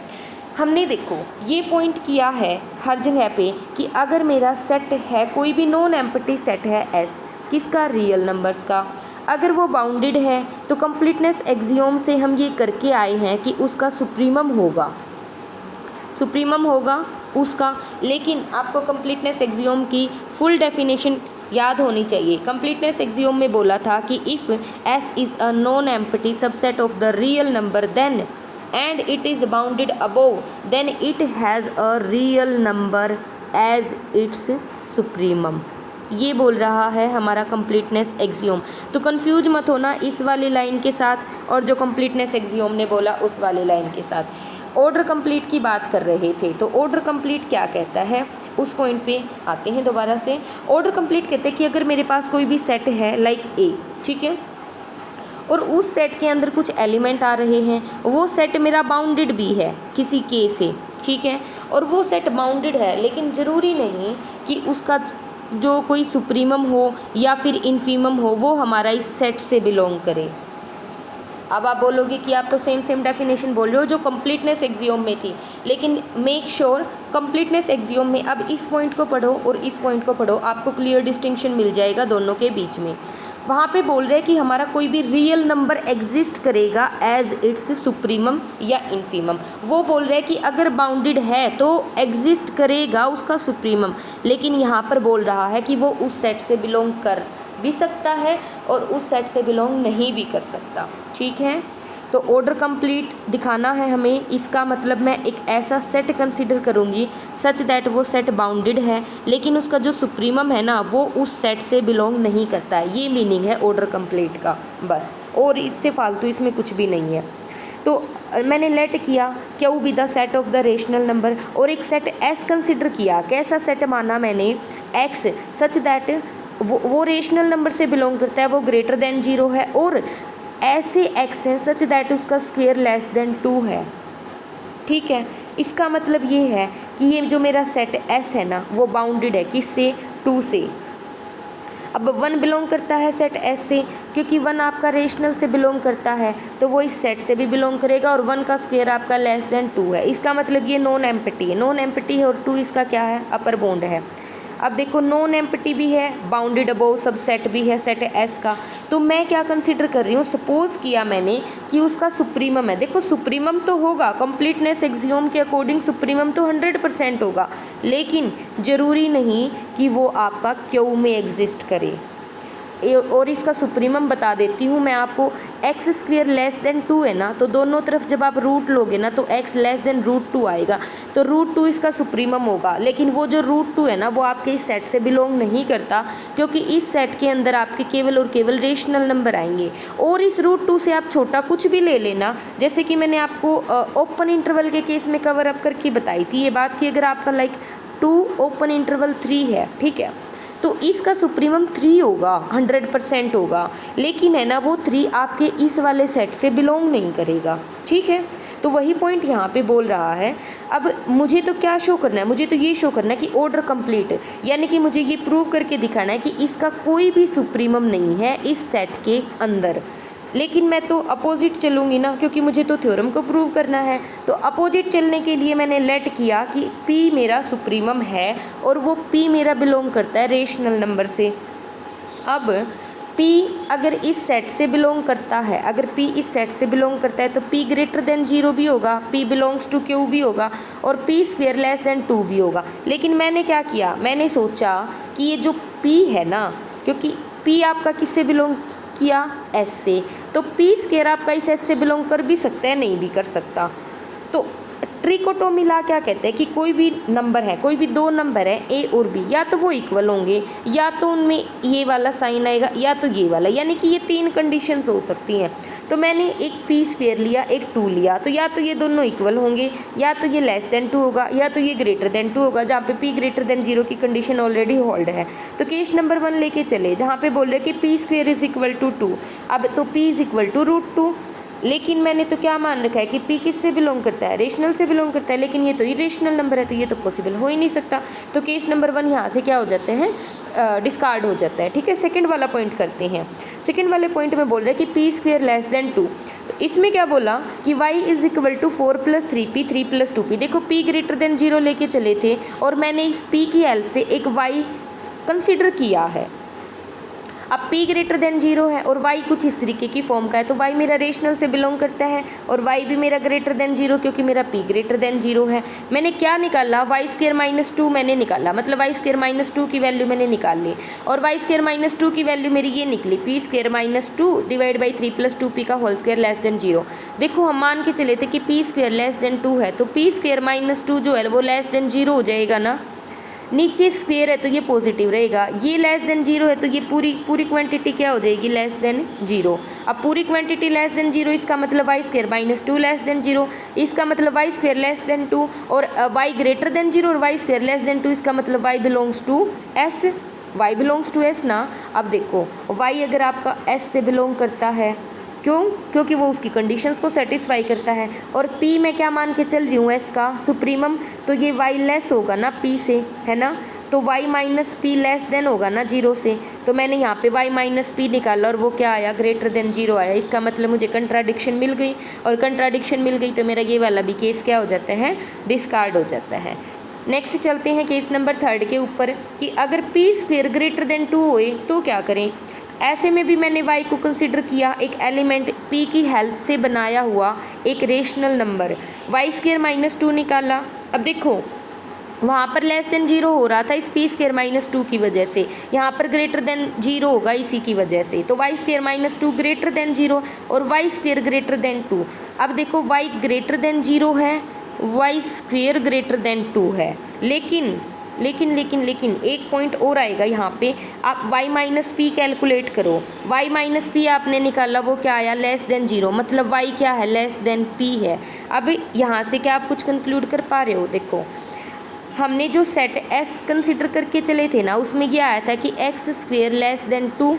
हमने देखो ये पॉइंट किया है हर जगह पे कि अगर मेरा सेट है, कोई भी नॉन एम्प्टी सेट है S, किसका, रियल नंबर्स का, अगर वो बाउंडेड है तो कंप्लीटनेस एक्सियोम से हम ये करके आए हैं कि उसका सुप्रीमम होगा, सुप्रीमम होगा उसका। लेकिन आपको कंप्लीटनेस एक्सियोम की फुल डेफिनेशन याद होनी चाहिए। कंप्लीटनेस एक्सियोम में बोला था कि if s is a non empty subset of the real number then and it is bounded above then it has a real number as its supremum. ये बोल रहा है हमारा कंप्लीटनेस एक्सियोम। तो कंफ्यूज मत होना इस वाली लाइन के साथ और जो कंप्लीटनेस एक्सियोम ने बोला उस वाली लाइन के साथ। ऑर्डर कंप्लीट की बात कर रहे थे, तो ऑर्डर कंप्लीट क्या कहता है उस पॉइंट पे आते हैं दोबारा से। ऑर्डर कंप्लीट कहते हैं कि अगर मेरे पास कोई भी सेट है लाइक ए, ठीक है, और उस सेट के अंदर कुछ एलिमेंट आ रहे हैं, वो सेट मेरा बाउंडेड भी है किसी के से, ठीक है, और वो सेट बाउंडेड है, लेकिन ज़रूरी नहीं कि उसका जो कोई सुप्रीमम हो या फिर इन्फीमम हो वो हमारा इस सेट से बिलोंग करे। अब आप बोलोगे कि आप तो सेम डेफिनेशन बोल रहे हो जो कंप्लीटनेस एक्सियोम में थी, लेकिन मेक श्योर कंप्लीटनेस एक्सियोम में अब इस पॉइंट को पढ़ो और इस पॉइंट को पढ़ो, आपको क्लियर डिस्टिंक्शन मिल जाएगा दोनों के बीच में। वहाँ पे बोल रहे हैं कि हमारा कोई भी रियल नंबर एग्जिस्ट करेगा एज इट्स सुप्रीमम या इन्फीमम। वो बोल रहे हैं कि अगर बाउंडेड है तो एग्जिस्ट करेगा उसका सुप्रीमम, लेकिन यहाँ पर बोल रहा है कि वो उस सेट से बिलोंग कर भी सकता है और उस सेट से बिलोंग नहीं भी कर सकता, ठीक है। तो ऑर्डर कंप्लीट दिखाना है हमें, इसका मतलब मैं एक ऐसा सेट कंसीडर करूँगी सच दैट वो सेट बाउंडेड है, लेकिन उसका जो सुप्रीमम है ना वो उस सेट से बिलोंग नहीं करता है। ये मीनिंग है ऑर्डर कंप्लीट का बस, और इससे फालतू इसमें कुछ भी नहीं है। तो मैंने लेट किया Q be the set of the rational number, और एक सेट एस कंसिडर किया। कैसा सेट माना मैंने, एक्स, सच दैट वो रेशनल नंबर से बिलोंग करता है, वो ग्रेटर देन 0 है, और ऐसे एक्स हैं सच दैट उसका स्क्वायर लेस देन 2 है, ठीक है। इसका मतलब ये है कि ये जो मेरा सेट एस है ना वो बाउंडेड है किससे, 2 से। अब 1 बिलोंग करता है सेट एस से, क्योंकि 1 आपका रेशनल से बिलोंग करता है तो वो इस सेट से भी बिलोंग करेगा, और 1 का स्क्वायर आपका लेस देन 2 है। इसका मतलब ये नॉन एम्प्टी है, नॉन एम्प्टी है, और 2 इसका क्या है, अपर बाउंड है। अब देखो नॉन एम्प्टी भी है, बाउंडेड अबोव सब सेट भी है सेट एस का, तो मैं क्या कंसीडर कर रही हूँ, सपोज किया मैंने कि उसका सुप्रीमम है। देखो सुप्रीमम तो होगा, कंप्लीटनेस एक्सियोम के अकॉर्डिंग सुप्रीमम तो 100% होगा, लेकिन ज़रूरी नहीं कि वो आपका क्यू में एग्जिस्ट करे। और इसका सुप्रीमम बता देती हूँ मैं आपको, एक्स स्क्वायर लेस देन 2 है ना, तो दोनों तरफ जब आप रूट लोगे ना तो एक्स लेस देन √2 आएगा, तो √2 इसका सुप्रीमम होगा। लेकिन वो जो √2 है ना वो आपके इस सेट से बिलोंग नहीं करता, क्योंकि इस सेट के अंदर आपके केवल और केवल रेशनल नंबर आएंगे, और इस √2 से आप छोटा कुछ भी ले लेना, जैसे कि मैंने आपको ओपन इंटरवल के केस में कवर अप करके बताई थी ये बात कि अगर आपका लाइक 2 ओपन इंटरवल 3 है, ठीक है, तो इसका सुप्रीमम 3 होगा, 100% होगा, लेकिन है ना वो 3 आपके इस वाले सेट से बिलोंग नहीं करेगा, ठीक है। तो वही पॉइंट यहाँ पे बोल रहा है। अब मुझे तो क्या शो करना है, मुझे तो ये शो करना है कि ऑर्डर कंप्लीट, यानी कि मुझे ये प्रूव करके दिखाना है कि इसका कोई भी सुप्रीमम नहीं है इस सेट के अंदर। लेकिन मैं तो अपोजिट चलूँगी ना, क्योंकि मुझे तो थ्योरम को प्रूव करना है। तो अपोजिट चलने के लिए मैंने लेट किया कि P मेरा सुप्रीमम है और वो P मेरा बिलोंग करता है रेशनल नंबर से। अब P अगर इस सेट से बिलोंग करता है, अगर P इस सेट से बिलोंग करता है तो P ग्रेटर देन 0 भी होगा, P बिलोंग्स टू Q भी होगा, और P स्क्वायर लेस देन 2 भी होगा। लेकिन मैंने क्या किया, मैंने सोचा कि ये जो P है ना, क्योंकि P आपका किससे बिलोंग किया, S से, तो P स्क्वायर आपका इस S से बिलोंग कर भी सकता है, नहीं भी कर सकता। तो ट्रिकोटोमी क्या कहते हैं कि कोई भी नंबर है, कोई भी 2 नंबर है A और B, या तो वो इक्वल होंगे, या तो उनमें ये वाला साइन आएगा, या तो ये वाला, यानी कि ये 3 कंडीशंस हो सकती हैं। तो मैंने एक P स्क्वायर लिया, एक 2 लिया, तो या तो ये दोनों इक्वल होंगे, या तो ये लेस देन 2 होगा, या तो ये ग्रेटर देन 2 होगा, जहाँ पे P ग्रेटर देन 0 की कंडीशन ऑलरेडी होल्ड है। तो केस नंबर 1 लेके चले, जहाँ पे बोल रहे कि P square is equal to 2। अब तो P इज इक्वल टू √2, लेकिन मैंने तो क्या मान रखा है कि P किससे बिलोंग करता है, रेशनल से बिलोंग करता है, लेकिन ये तो इरेशनल नंबर है, तो ये तो पॉसिबल हो ही नहीं सकता। तो केस नंबर 1 यहाँ से क्या हो जाते हैं, डिस्कार्ड हो जाता है, ठीक है। सेकंड वाला पॉइंट करते हैं। सेकंड वाले पॉइंट में बोल रहे हैं कि P स्क्वायर लेस देन 2, तो इसमें क्या बोला कि y is equal to 4 + 3p 3 + 2p। देखो P ग्रेटर देन 0 लेके चले थे और मैंने इस P की हेल्प से एक y कंसिडर किया है। अब p ग्रेटर देन 0 है और y कुछ इस तरीके की फॉर्म का है, तो y मेरा रेशनल से बिलोंग करता है और y भी मेरा ग्रेटर देन 0 क्योंकि मेरा p ग्रेटर देन 0 है। मैंने क्या निकाला, वाई स्क्वायर माइनस 2 मैंने निकाला, मतलब वाई स्क्वायर माइनस 2 की वैल्यू मैंने निकाल ली और वाई स्क्वायर माइनस 2 की वैल्यू मेरी ये निकली P square minus 2 divide by 3 plus 2p का होल स्क्वायर लेस देन 0। देखो हम मान के चले थे कि p स्क्वायर लेस देन 2 है, तो p स्क्वायर माइनस 2 जो है वो लेस देन 0 हो जाएगा ना, नीचे स्क्वायर है तो ये पॉजिटिव रहेगा, ये लेस देन 0 है तो ये पूरी क्वांटिटी क्या हो जाएगी, लेस देन 0। अब पूरी क्वांटिटी लेस देन 0 इसका मतलब y square minus 2 less than 0, इसका मतलब वाई स्क्वायर लेस देन 2 और वाई ग्रेटर देन 0 और वाई स्क्वायर लेस देन 2 इसका मतलब y belongs to s, y belongs to s ना। अब देखो वाई अगर आपका एस से बिलोंग करता है, क्यों, क्योंकि वो उसकी कंडीशंस को सेटिस्फाई करता है और p मैं क्या मान के चल रही हूँ s का सुप्रीमम, तो ये y लेस होगा ना p से, है ना, तो y minus P less than होगा ना 0 से, तो मैंने यहाँ पे y माइनस पी निकाला और वो क्या आया, ग्रेटर देन 0 आया। इसका मतलब मुझे कंट्राडिक्शन मिल गई और कंट्राडिक्शन मिल गई तो मेरा ये वाला भी केस क्या हो जाता है, डिस्कार्ड हो जाता है। नेक्स्ट चलते हैं केस नंबर 3 के ऊपर कि अगर p स्क्वायर ग्रेटर देन 2 होए तो क्या करें। ऐसे में भी मैंने y को कंसिडर किया एक एलिमेंट p की हेल्प से बनाया हुआ एक rational number, y square minus 2 निकाला। अब देखो वहाँ पर लेस देन 0 हो रहा था इस p स्क्वायर माइनस 2 की वजह से, यहाँ पर ग्रेटर देन 0 होगा इसी की वजह से, तो y square minus 2 greater than 0 और वाई स्क्वायर ग्रेटर देन 2। अब देखो y ग्रेटर देन 0 है, वाई स्क्वायर ग्रेटर देन 2 है, लेकिन एक पॉइंट और आएगा यहाँ पे, आप y माइनस पी कैलकुलेट करो, y माइनस पी आपने निकाला वो क्या आया, लेस देन 0, मतलब y क्या है, लेस देन p है। अब यहाँ से क्या आप कुछ कंक्लूड कर पा रहे हो, देखो हमने जो सेट s कंसिडर करके चले थे ना उसमें ये आया था कि x स्क्वेयर लेस देन 2,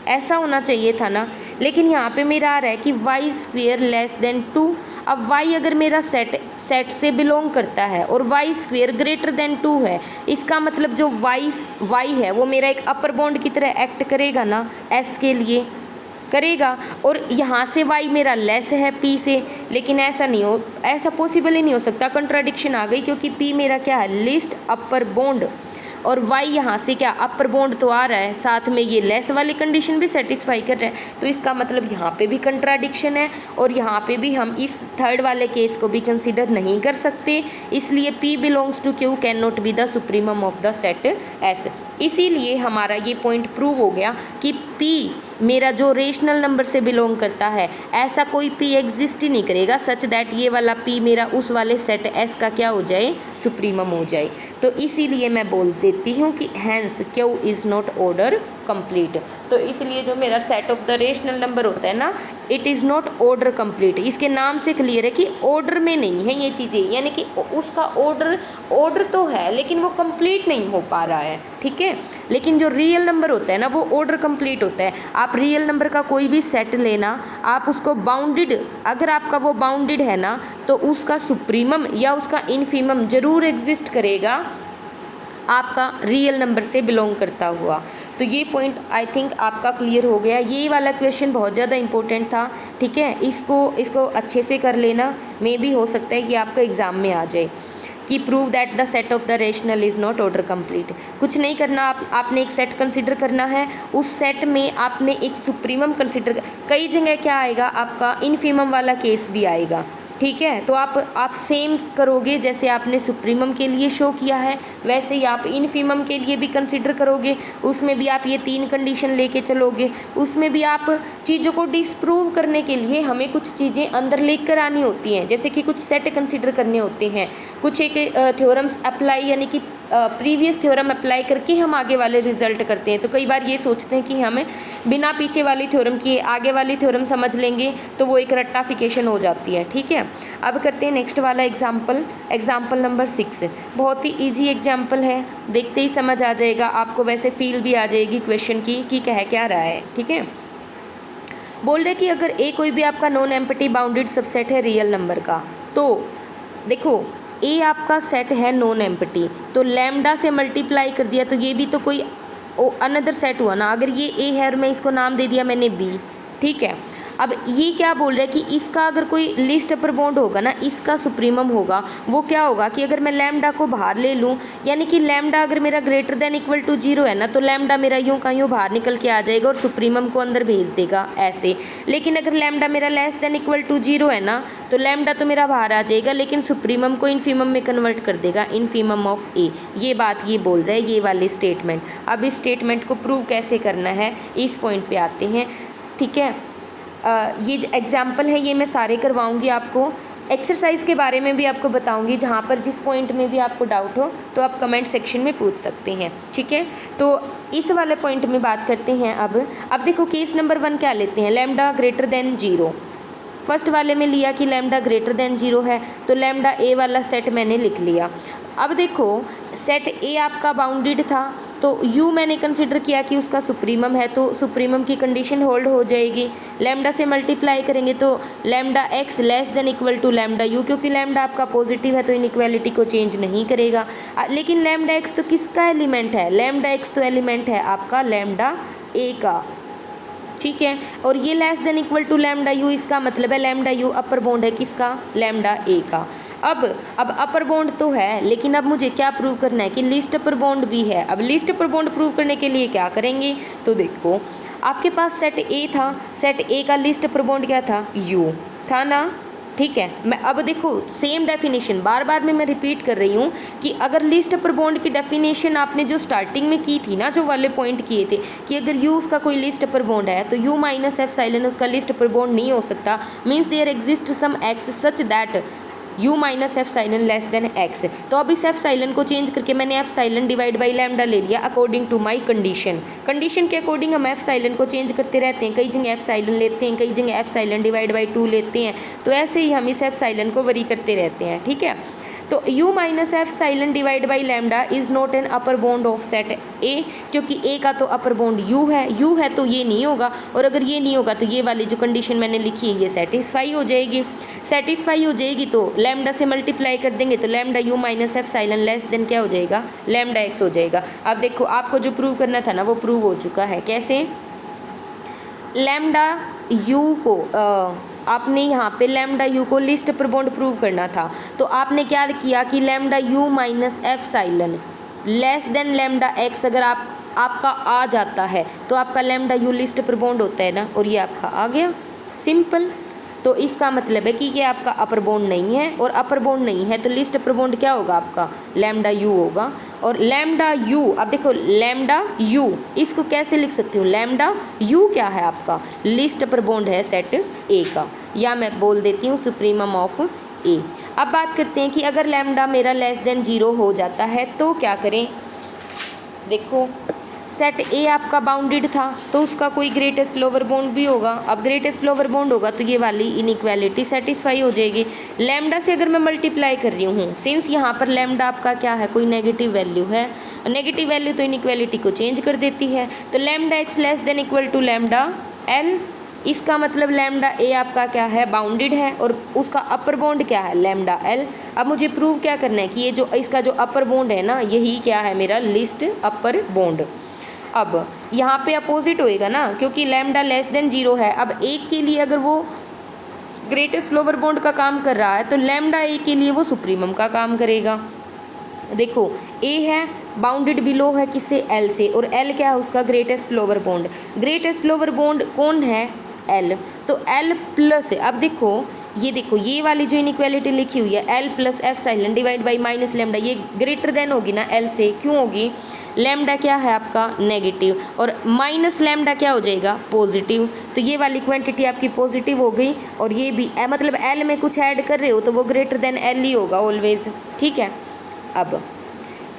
ऐसा होना चाहिए था ना, लेकिन यहाँ पे मेरा आ रहा है कि y स्क्वेयर लेस देन 2। अब y अगर मेरा सेट से बिलोंग करता है और y स्क्वेयर ग्रेटर देन 2 है, इसका मतलब जो y है वो मेरा एक अपर बॉन्ड की तरह एक्ट करेगा ना, s के लिए करेगा, और यहाँ से y मेरा लेस है p से, लेकिन ऐसा पॉसिबल ही नहीं हो सकता, कंट्राडिक्शन आ गई क्योंकि p मेरा क्या है, लीस्ट अपर बॉन्ड और y यहाँ से क्या अपर बॉन्ड तो आ रहा है, साथ में ये लेस वाली कंडीशन भी सेटिस्फाई कर रहा है, तो इसका मतलब यहाँ पे भी कंट्राडिक्शन है और यहाँ पे भी हम इस थर्ड वाले केस को भी कंसीडर नहीं कर सकते, इसलिए p belongs to q can not be the supremum of the set S। इसीलिए हमारा ये पॉइंट प्रूव हो गया कि p मेरा जो रेशनल नंबर से बिलोंग करता है, ऐसा कोई p एग्जिस्ट ही नहीं करेगा सच दैट ये वाला p मेरा उस वाले सेट S का क्या हो जाए, सुप्रीमम हो जाए। तो इसीलिए मैं बोल देती हूँ कि hence q is not order complete. तो इसलिए जो मेरा set of the rational number होता है ना, it is not order complete. इसके नाम से क्लियर है कि ऑर्डर में नहीं है ये चीज़ें, यानी कि उसका ऑर्डर तो है लेकिन वो कंप्लीट नहीं हो पा रहा है, ठीक है। लेकिन जो रियल नंबर होता है ना वो ऑर्डर कंप्लीट होता है। आप रियल नंबर का कोई भी सेट लेना, आप उसको बाउंडेड, अगर आपका वो बाउंडेड है ना तो उसका सुप्रीमम या उसका इनफीमम जरूर एग्जिस्ट करेगा आपका रियल नंबर से बिलोंग करता हुआ। तो ये पॉइंट आई थिंक आपका क्लियर हो गया। ये वाला क्वेश्चन बहुत ज़्यादा इंपॉर्टेंट था, ठीक है। इसको अच्छे से कर लेना, मे भी हो सकता है कि आपका एग्ज़ाम में आ जाए कि prove that the set of the rational is not order complete. कुछ नहीं करना, आपने एक सेट कंसिडर करना है, उस सेट में आपने एक सुप्रीमम कंसिडर, कई जगह क्या आएगा आपका इनफीमम वाला केस भी आएगा, ठीक है। तो आप सेम करोगे जैसे आपने सुप्रीमम के लिए शो किया है, वैसे ही आप इनफीमम के लिए भी कंसिडर करोगे, उसमें भी आप ये 3 कंडीशन लेके चलोगे। उसमें भी आप चीज़ों को डिसप्रूव करने के लिए हमें कुछ चीज़ें अंदर लेकर कर आनी होती हैं, जैसे कि कुछ सेट कंसिडर करने होते हैं, कुछ एक थ्योरम्स अप्लाई, यानी कि प्रीवियस थ्योरम अप्लाई करके हम आगे वाले रिजल्ट करते हैं। तो कई बार ये सोचते हैं कि हमें बिना पीछे वाली थ्योरम किए आगे वाली थ्योरम समझ लेंगे, तो वो एक रट्टाफिकेशन हो जाती है, ठीक है। अब करते हैं नेक्स्ट वाला एग्जाम्पल नंबर 6। बहुत ही इजी एग्जाम्पल है, देखते ही समझ आ जाएगा आपको, वैसे फील भी आ जाएगी क्वेश्चन की कि कह क्या रहा है, ठीक है। बोल रहे कि अगर ए कोई भी आपका नॉन एम्प्टी बाउंडेड सबसेट है रियल नंबर का, तो देखो ए आपका सेट है नॉन एम्प्टी, तो लैम्डा से मल्टीप्लाई कर दिया तो ये भी तो कोई अनदर सेट हुआ ना। अगर ये ए है और मैं इसको नाम दे दिया मैंने बी, ठीक है। अब ये क्या बोल रहा है कि इसका अगर कोई लिस्ट अपर बॉन्ड होगा ना, इसका सुप्रीमम होगा, वो क्या होगा कि अगर मैं लैम्डा को बाहर ले लूँ, यानी कि लैम्डा अगर मेरा ग्रेटर देन इक्वल टू 0 है ना, तो लैम्डा मेरा यूँ का यूँ बाहर निकल के आ जाएगा और सुप्रीमम को अंदर भेज देगा ऐसे। लेकिन अगर लैम्डा मेरा लेस देन इक्वल टू 0 है ना, तो लैम्डा तो मेरा बाहर आ जाएगा, लेकिन सुप्रीमम को इन्फीमम में कन्वर्ट कर देगा, इन्फीमम ऑफ ए। ये बात ये बोल रहा है, ये वाली स्टेटमेंट। अब इस स्टेटमेंट को प्रूव कैसे करना है, इस पॉइंट पे आते हैं। ठीक है, ये एग्जाम्पल है, ये मैं सारे करवाऊंगी आपको। एक्सरसाइज के बारे में भी आपको बताऊंगी, जहाँ पर जिस पॉइंट में भी आपको डाउट हो तो आप कमेंट सेक्शन में पूछ सकते हैं। ठीक है, तो इस वाले पॉइंट में बात करते हैं। अब देखो केस नंबर 1 क्या लेते हैं, लैम्डा ग्रेटर देन 0। फर्स्ट वाले में लिया कि लैम्डा ग्रेटर देन 0 है, तो लैम्डा ए वाला सेट मैंने लिख लिया। अब देखो सेट ए आपका बाउंडेड था, तो u मैंने कंसिडर किया कि उसका सुप्रीमम है, तो सुप्रीमम की कंडीशन होल्ड हो जाएगी। लैम्डा से मल्टीप्लाई करेंगे तो lambda x less than equal to lambda u, क्योंकि लैम्डा आपका पॉजिटिव है तो इनइक्वालिटी को चेंज नहीं करेगा। लेकिन लैम्डा x तो किसका एलिमेंट है, लैम्डा x तो एलिमेंट है आपका लैम्डा a का। ठीक है, और ये less than equal to lambda u, इसका मतलब है लैम्डा u अपर बॉन्ड है किसका, लैम्डा a का। अब अपर बॉन्ड तो है, लेकिन अब मुझे क्या प्रूव करना है कि लिस्ट अपर बॉन्ड भी है। अब लिस्ट अपर बॉन्ड प्रूव करने के लिए क्या करेंगे, तो देखो आपके पास सेट ए था, सेट ए का लिस्ट अपर बॉन्ड क्या था, u था ना। ठीक है, मैं अब देखो सेम डेफिनेशन बार बार में मैं रिपीट कर रही हूँ कि अगर लिस्ट अपर बॉन्ड की डेफिनेशन आपने जो स्टार्टिंग में की थी ना, जो वाले पॉइंट किए थे कि अगर u उसका कोई लिस्ट अपर बॉन्ड है तो u माइनस एफ साइलन उसका लिस्ट अपर बॉन्ड नहीं हो सकता, means there exist some x such that u minus epsilon less than x. तो अब इस एफ साइलन को चेंज करके मैंने epsilon divide by lambda ले लिया according to my condition. Condition के अकॉर्डिंग हम एफ साइलन को चेंज करते रहते हैं, कई जगह एफ साइलन लेते हैं, कई जगह एफ साइलन डिवाइड बाई 2 लेते हैं, तो ऐसे ही हम इस एफ साइलन को वरी करते रहते हैं। ठीक है, तो u minus epsilon divide by lambda is not an upper bound of set ए, क्योंकि a का तो अपर बॉन्ड u है तो ये नहीं होगा, और अगर ये नहीं होगा तो ये वाली जो कंडीशन मैंने लिखी है ये सेटिस्फाई हो जाएगी। तो लैम्डा से मल्टीप्लाई कर देंगे तो lambda u minus epsilon less than क्या हो जाएगा, लैम्डा x हो जाएगा। अब देखो आपको जो प्रूव करना था ना वो प्रूव हो चुका है। कैसे, लैम्डा u को आपने यहाँ पे लैम्डा u को लिस्ट अपर बॉन्ड प्रूव करना था, तो आपने क्या किया कि lambda u minus epsilon less then lambda x अगर आपका आ जाता है तो आपका lambda u list upper bond होता है ना, और ये आपका आ गया, सिंपल। तो इसका मतलब है कि ये आपका अपर बॉन्ड नहीं है, और अपर बॉन्ड नहीं है तो लिस्ट अपर बॉन्ड क्या होगा आपका, लैम्डा u होगा। और लैम्डा u, अब देखो लैम्डा u इसको कैसे लिख सकती हूँ, लैम्डा u क्या है आपका, लिस्ट अपर बॉन्ड है सेट a का, या मैं बोल देती हूँ सुप्रीमम ऑफ a। अब बात करते हैं कि अगर लैम्डा मेरा लेस देन 0 हो जाता है तो क्या करें। देखो सेट ए आपका बाउंडेड था तो उसका कोई ग्रेटेस्ट लोअर बॉन्ड भी होगा। अब ग्रेटेस्ट लोअर बॉन्ड होगा तो ये वाली इनइक्वालिटी सेटिस्फाई हो जाएगी। लैम्डा से अगर मैं मल्टीप्लाई कर रही हूँ, सिंस यहाँ पर लैम्डा आपका क्या है, कोई नेगेटिव वैल्यू है, नेगेटिव वैल्यू तो इनइक्वालिटी को चेंज कर देती है। तो lambda x less than equal to lambda l, इसका मतलब लैम्डा ए आपका क्या है, बाउंडेड है, और उसका अपर बॉन्ड क्या है, लैम्डा एल। अब मुझे प्रूव क्या करना है कि ये जो इसका जो अपर बॉन्ड है ना, यही क्या है मेरा लिस्ट अपर बॉन्ड। अब यहाँ पे अपोजिट होएगा ना, क्योंकि लैम्डा लेस देन 0 है। अब एक के लिए अगर वो ग्रेटेस्ट लोअर बॉन्ड का काम कर रहा है तो लैम्डा ए के लिए वो सुप्रीमम का काम करेगा। देखो ए है बाउंडेड बिलो है किससे, एल से, और एल क्या है उसका greatest lower bond. Greatest lower bond कौन है, एल, तो एल प्लस, अब देखो ये वाली जो इनइक्वालिटी लिखी हुई है L plus F साइलन divide by minus lambda, ये ग्रेटर देन होगी ना एल से, क्यों होगी, लैम्डा क्या है आपका नेगेटिव, और माइनस लैम्डा क्या हो जाएगा पॉजिटिव। तो ये वाली क्वांटिटी आपकी पॉजिटिव हो गई, और ये भी मतलब एल में कुछ ऐड कर रहे हो तो वो ग्रेटर देन एल ही होगा ऑलवेज। ठीक है, अब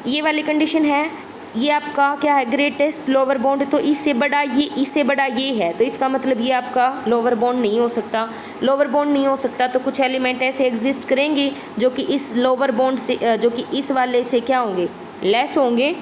ये वाली कंडीशन है, ये आपका क्या है ग्रेटेस्ट लोअर बॉन्ड, तो इससे बड़ा ये है, तो इसका मतलब ये आपका लोअर बॉन्ड नहीं हो सकता। लोअर बॉन्ड नहीं हो सकता तो कुछ एलिमेंट ऐसे एग्जिस्ट करेंगे जो कि इस लोअर बॉन्ड से, जो कि इस वाले से क्या होंगे, लेस होंगे।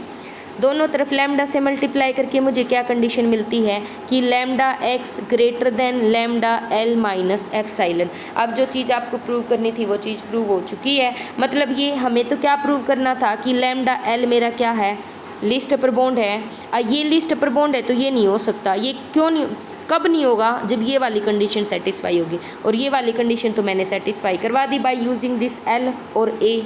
दोनों तरफ लैम्डा से मल्टीप्लाई करके मुझे क्या कंडीशन मिलती है कि lambda x greater then lambda L minus F साइलन। अब जो चीज़ आपको प्रूव करनी थी वो चीज़ प्रूव हो चुकी है। मतलब ये हमें तो क्या प्रूव करना था कि लैम्डा एल मेरा क्या है, लिस्ट अपर बॉन्ड है। ये लिस्ट अपर बॉन्ड है तो ये नहीं हो सकता। ये क्यों नहीं, कब नहीं होगा? जब ये वाली कंडीशन सेटिस्फाई होगी, और ये वाली कंडीशन तो मैंने सेटिस्फाई करवा दी बाय यूजिंग दिस एल और ए,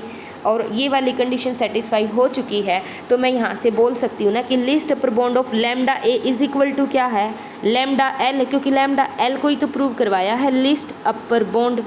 और ये वाली कंडीशन सेटिस्फाई हो चुकी है। तो मैं यहाँ से बोल सकती हूँ ना कि least upper bound of lambda a is equal to क्या है? लैम्डा एल, क्योंकि लैम्डा एल को ही तो प्रूव करवाया है लिस्ट अपर बॉन्ड।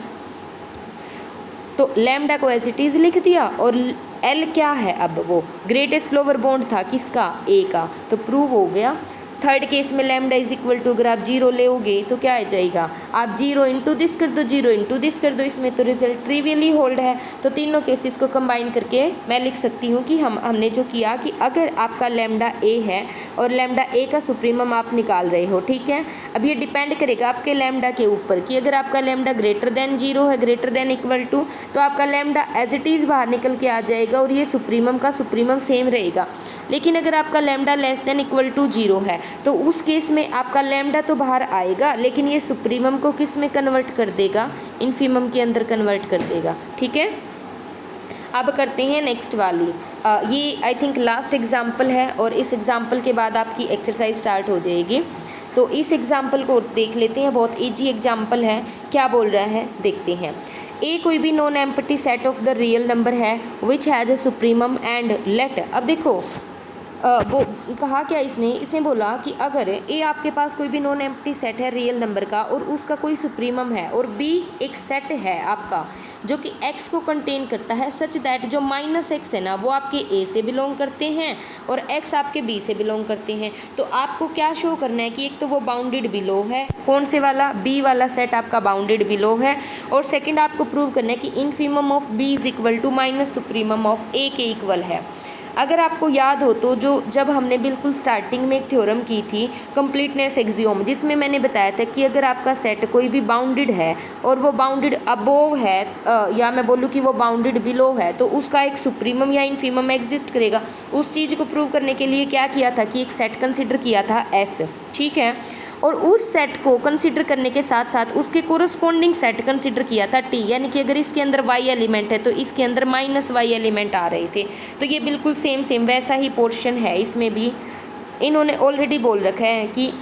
तो लैम्डा को एज इट इज़ लिख दिया, और एल क्या है? अब वो ग्रेटेस्ट लोअर बॉन्ड था किसका? ए का, तो प्रूव हो गया। थर्ड केस में लैम्डा इज इक्वल टू अगर आप जीरो लेओगे तो क्या आ जाएगा? आप जीरो इंटू दिस कर दो, जीरो इंटू दिस कर दो, इसमें तो रिजल्ट ट्रिवियली होल्ड है। तो तीनों केसेस को कंबाइन करके मैं लिख सकती हूँ कि हमने जो किया कि अगर आपका लैम्डा ए है और लैम्डा ए का सुप्रीमम आप निकाल रहे हो, ठीक है। अब ये डिपेंड करेगा आपके लैम्डा के ऊपर कि अगर आपका लैम्डा ग्रेटर देन जीरो है, ग्रेटर देन इक्वल टू, तो आपका लैम्डा एज इट इज़ बाहर निकल के आ जाएगा और ये सुप्रीमम का सुप्रीमम सेम रहेगा। लेकिन अगर आपका lambda less than equal to zero है तो उस केस में आपका लैम्डा तो बाहर आएगा, लेकिन ये सुप्रीमम को किस में कन्वर्ट कर देगा? इन्फीमम के अंदर कन्वर्ट कर देगा, ठीक है। अब करते हैं नेक्स्ट वाली। ये आई थिंक लास्ट एग्जाम्पल है, और इस एग्जाम्पल के बाद आपकी एक्सरसाइज स्टार्ट हो जाएगी। तो इस एग्जाम्पल को देख लेते हैं, बहुत ईजी एग्जाम्पल है। क्या बोल रहा है देखते हैं। ए कोई भी non empty set of the real number है which has a supremum and let. अब देखो वो कहा क्या इसने बोला कि अगर ए आपके पास कोई भी नॉन एम्प्टी सेट है रियल नंबर का और उसका कोई सुप्रीमम है, और बी एक सेट है आपका जो कि एक्स को कंटेन करता है, सच दैट जो माइनस एक्स है ना वो आपके ए से बिलोंग करते हैं और एक्स आपके बी से बिलोंग करते हैं। तो आपको क्या शो करना है कि एक तो वो बाउंडेड बिलो है, कौन से वाला? बी वाला सेट आपका बाउंडेड बिलो है, और सेकंड आपको प्रूव करना है कि infimum of B is equal to minus supremum of A के इक्वल है। अगर आपको याद हो तो जब हमने बिल्कुल स्टार्टिंग में एक थ्योरम की थी कंप्लीटनेस एक्सियोम, जिसमें मैंने बताया था कि अगर आपका सेट कोई भी बाउंडेड है और वो बाउंडेड अबोव है या मैं बोलूँ कि वो बाउंडेड बिलो है, तो उसका एक सुप्रीमम या इनफीमम एग्जिस्ट करेगा। उस चीज़ को प्रूव करने के लिए क्या किया था कि एक सेट कंसिडर किया था एस, ठीक है, और उस सेट को कंसिडर करने के साथ साथ उसके कोरस्पॉन्डिंग सेट कंसिडर किया था टी, यानी कि अगर इसके अंदर वाई एलिमेंट है तो इसके अंदर माइनस वाई एलिमेंट आ रहे थे। तो ये बिल्कुल सेम वैसा ही पोर्शन है, इसमें भी इन्होंने ऑलरेडी बोल रखा है कि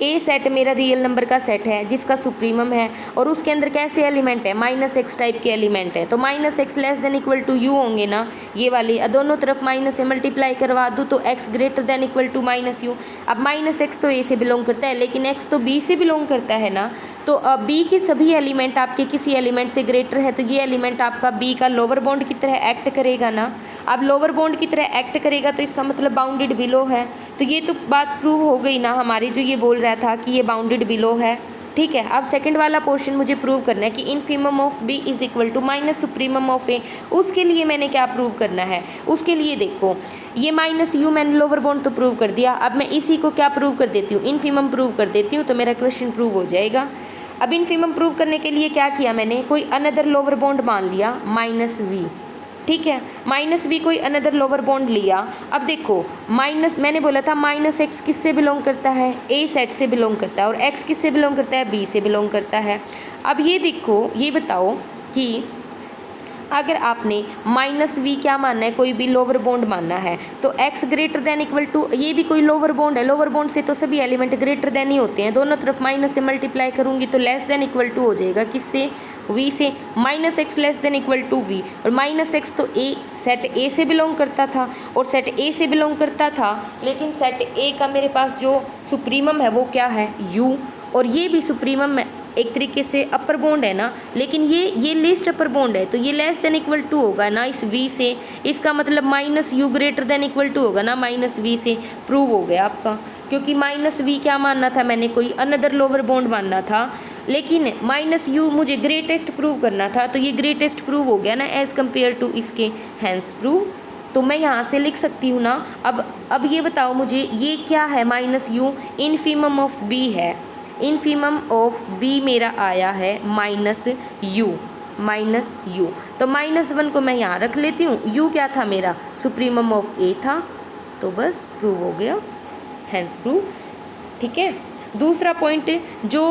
ए सेट मेरा रियल नंबर का सेट है जिसका सुप्रीमम है, और उसके अंदर कैसे एलिमेंट है? माइनस एक्स टाइप के एलिमेंट है। तो minus x less than equal to u होंगे ना, ये वाली दोनों तरफ माइनस से मल्टीप्लाई करवा दूँ तो x greater than equal to minus u. अब माइनस एक्स तो ए से बिलोंग करता है, लेकिन एक्स तो बी से बिलोंग करता है ना, तो बी के सभी एलिमेंट आपके किसी एलिमेंट से ग्रेटर है, तो ये एलिमेंट आपका बी का लोअर बॉन्ड की तरह एक्ट करेगा ना। अब लोअर बॉन्ड की तरह एक्ट करेगा तो इसका मतलब बाउंडेड बिलो है। तो ये तो बात प्रूव हो गई ना हमारी, जो ये बोल रहा था कि ये बाउंडेड बिलो है, ठीक है। अब सेकंड वाला पोर्शन मुझे प्रूव करना है कि infimum of B is equal to minus supremum of A. उसके लिए मैंने क्या प्रूव करना है? उसके लिए देखो ये माइनस यू मैंने लोअर बॉन्ड तो प्रूव कर दिया, अब मैं इसी को क्या प्रूव कर देती हूँ? इनफीमम प्रूव कर देती हूँ, तो मेरा क्वेश्चन प्रूव हो जाएगा। अब इनफीमम प्रूव करने के लिए क्या किया मैंने? कोई अनदर लोअर बॉन्ड मान लिया माइनस वी, ठीक है, माइनस बी कोई अनदर लोअर बॉन्ड लिया। अब देखो माइनस, मैंने बोला था माइनस एक्स किससे बिलोंग करता है? ए सेट से बिलोंग करता है, और एक्स किससे बिलोंग करता है? बी से बिलोंग करता है। अब ये देखो, ये बताओ कि अगर आपने माइनस वी क्या मानना है? कोई भी लोअर बॉन्ड मानना है, तो x greater than equal to, ये भी कोई लोअर बॉन्ड है, लोअर बॉन्ड से तो सभी एलिमेंट ग्रेटर देन ही होते हैं, दोनों तरफ माइनस से मल्टीप्लाई करूंगी तो लेस देन इक्वल टू हो जाएगा, किससे? वी से। Minus x less than equal to v, और माइनस एक्स तो ए सेट ए से बिलोंग करता था, और सेट ए से बिलोंग करता था, लेकिन सेट ए का मेरे पास जो सुप्रीमम है वो क्या है? यू, और ये भी सुप्रीमम एक तरीके से अपर बॉन्ड है ना, लेकिन ये लिस्ट अपर बॉन्ड है, तो ये लेस देन इक्वल टू होगा ना इस वी से, इसका मतलब minus u greater than equal to होगा ना माइनस वी से। प्रूव हो गया आपका, क्योंकि माइनस वी क्या मानना था मैंने? कोई अनदर लोअर बॉन्ड मानना था, लेकिन माइनस यू मुझे ग्रेटेस्ट प्रूव करना था, तो ये ग्रेटेस्ट प्रूव हो गया ना एज़ कम्पेयर टू इसके, हैंस प्रूव। तो मैं यहाँ से लिख सकती हूँ ना। अब ये बताओ मुझे, ये क्या है? Minus u infimum of b है, इनफीमम ऑफ बी मेरा आया है माइनस यू, माइनस यू। तो माइनस वन को मैं यहाँ रख लेती हूँ, यू क्या था मेरा? सुप्रीमम ऑफ ए था, तो बस प्रूव हो गया, हैंस प्रूव, ठीक है। दूसरा पॉइंट जो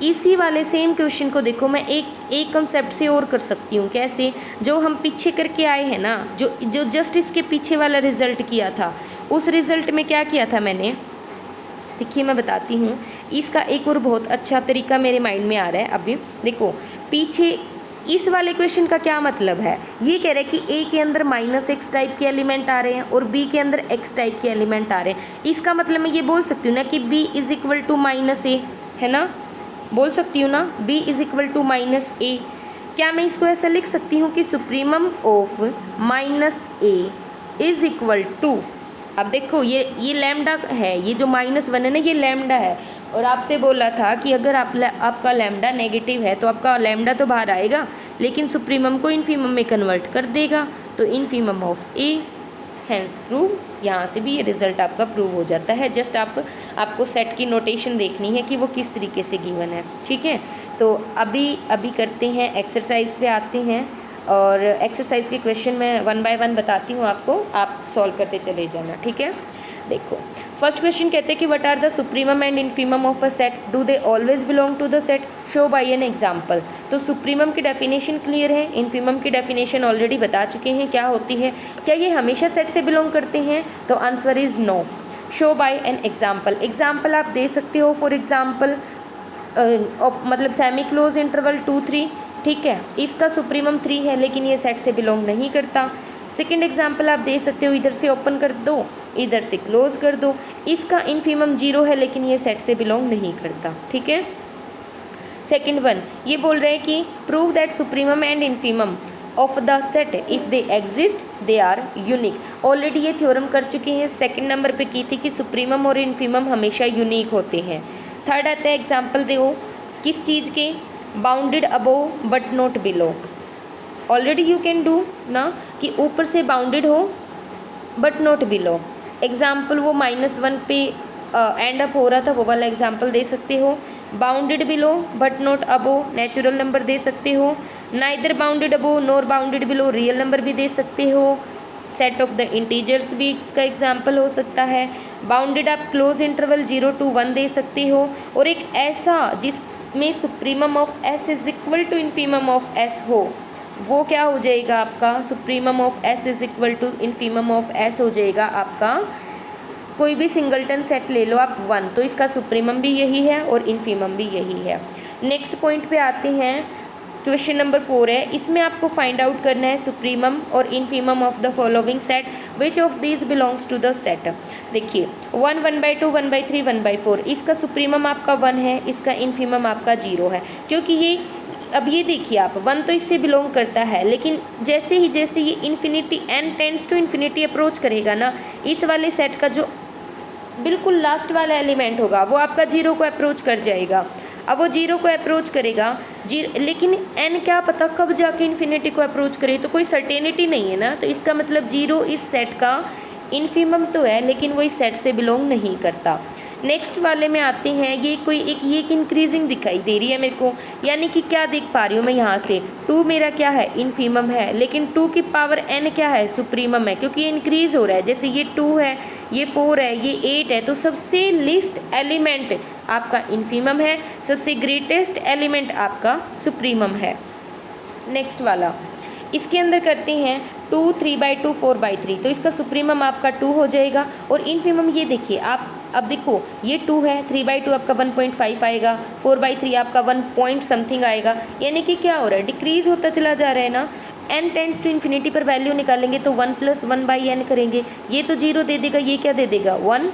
इसी वाले सेम क्वेश्चन को देखो, मैं एक कंसेप्ट से और कर सकती हूँ। कैसे? जो हम पीछे करके आए हैं ना, जो जस्ट इसके पीछे वाला रिजल्ट किया था, उस रिजल्ट में क्या किया था मैंने? देखिए मैं बताती हूँ, इसका एक और बहुत अच्छा तरीका मेरे माइंड में आ रहा है अभी। देखो पीछे इस वाले क्वेश्चन का क्या मतलब है, ये कह रहे हैं कि ए के अंदर -x टाइप के एलिमेंट आ रहे हैं और बी के अंदर x टाइप के एलिमेंट आ रहे हैं। इसका मतलब मैं ये बोल सकती हूँ ना कि b is equal to -a, है ना, बोल सकती हूँ ना, b is equal to -a। क्या मैं इसको ऐसा लिख सकती हूँ कि supremum of -a is equal to, अब देखो ये लैम्डा है, ये जो -1 है ना ये लैम्डा है, और आपसे बोला था कि अगर आपका लैम्डा नेगेटिव है तो आपका लैम्डा तो बाहर आएगा लेकिन सुप्रीमम को इनफीमम में कन्वर्ट कर देगा, तो infimum of a, hence prove. यहाँ से भी ये रिजल्ट आपका प्रूव हो जाता है। जस्ट आपको सेट की नोटेशन देखनी है कि वो किस तरीके से गिवन है, ठीक है। तो अभी करते हैं एक्सरसाइज पे आते हैं, और एक्सरसाइज के क्वेश्चन मैं 1 बाय 1 बताती हूँ आपको, आप सॉल्व करते चले जाना, ठीक है। देखो फर्स्ट क्वेश्चन कहते हैं कि what are the supremum and infimum of a set, do they always belong to the set, show by an example. तो सुप्रीमम की डेफिनेशन क्लियर है, इनफीमम की डेफिनेशन ऑलरेडी बता चुके हैं क्या होती है। क्या ये हमेशा सेट से बिलोंग करते हैं, तो answer is no. Show by an example, example आप दे सकते हो, फॉर एग्जाम्पल मतलब सेमी क्लोज इंटरवल 2 3, ठीक है, इसका सुप्रीमम 3 है लेकिन ये सेट से बिलोंग नहीं करता। सेकंड एग्जाम्पल आप दे सकते हो, इधर से ओपन कर दो इधर से क्लोज कर दो, इसका इनफीमम 0 है लेकिन ये सेट से बिलोंग नहीं करता, ठीक है। सेकंड वन ये बोल रहे हैं कि prove that supremum and infimum of the set if they exist they are unique. Already ये थ्योरम कर चुके हैं, सेकंड नंबर पे की थी कि सुप्रीमम और इनफीमम हमेशा यूनिक होते हैं। थर्ड आता है एग्जाम्पल दो किस चीज़ के, bounded above but not below. Already you can do ना कि ऊपर से बाउंडेड हो बट नॉट बिलो। एग्जाम्पल वो -1 पे एंड अप हो रहा था, वो वाला एग्जाम्पल दे सकते हो। Bounded below but not above, natural number दे सकते हो। Neither bounded above nor bounded below, real number भी दे सकते हो। सेट ऑफ द इंटीजर्स भी इसका एग्जाम्पल हो सकता है। बाउंडेड आप क्लोज इंटरवल 0 to 1 दे सकते हो, और एक ऐसा जिसमें supremum of s is equal to infimum of s हो, वो क्या हो जाएगा आपका, supremum of s is equal to infimum of s हो जाएगा आपका, कोई भी सिंगलटन सेट ले लो आप 1, तो इसका सुप्रीमम भी यही है और इनफीमम भी यही है। नेक्स्ट पॉइंट पे आते हैं, क्वेश्चन नंबर 4 है, इसमें आपको फाइंड आउट करना है सुप्रीमम और infimum of the following set, which of these belongs to the set. देखिए 1 1/2 1/3 1/4, इसका सुप्रीमम आपका 1 है, इसका इनफीमम आपका 0 है, क्योंकि ये अब ये देखिए आप 1 तो इससे बिलोंग करता है, लेकिन जैसे ये infinity n tends to infinity approach करेगा ना, इस वाले सेट का जो बिल्कुल लास्ट वाला एलिमेंट होगा वो आपका 0 को अप्रोच कर जाएगा। अब वो 0 को अप्रोच करेगा लेकिन n क्या पता कब जाके इन्फिनिटी को अप्रोच करे, तो कोई सर्टेनिटी नहीं है ना, तो इसका मतलब 0 इस सेट का इनफीमम तो है लेकिन वो इस सेट से बिलोंग नहीं करता। नेक्स्ट वाले में आते हैं, ये एक इंक्रीजिंग दिखाई दे रही है मेरे को, यानी कि क्या देख पा रही हूँ मैं यहाँ से, 2 मेरा क्या है इनफीमम है, लेकिन 2 की पावर n क्या है सुप्रीमम है, क्योंकि ये इंक्रीज हो रहा है। जैसे ये 2 है, ये 4 है, ये 8 है, तो सबसे लीस्ट एलिमेंट आपका इनफीमम है, सबसे ग्रेटेस्ट एलिमेंट आपका सुप्रीमम है। नेक्स्ट वाला इसके अंदर करते हैं 2 3/2 4/3, तो इसका सुप्रीमम आपका 2 हो जाएगा, और इनफीमम ये देखिए आप, अब देखो ये 2 है, 3/2 आपका 1.5 आएगा, 4/3 आपका 1 पॉइंट समथिंग आएगा, यानी कि क्या हो रहा है, डिक्रीज होता चला जा रहा है ना। n टेंड्स टू इन्फिनिटी पर वैल्यू निकालेंगे तो 1 + 1/n करेंगे, ये तो 0 दे देगा, ये क्या दे देगा 1,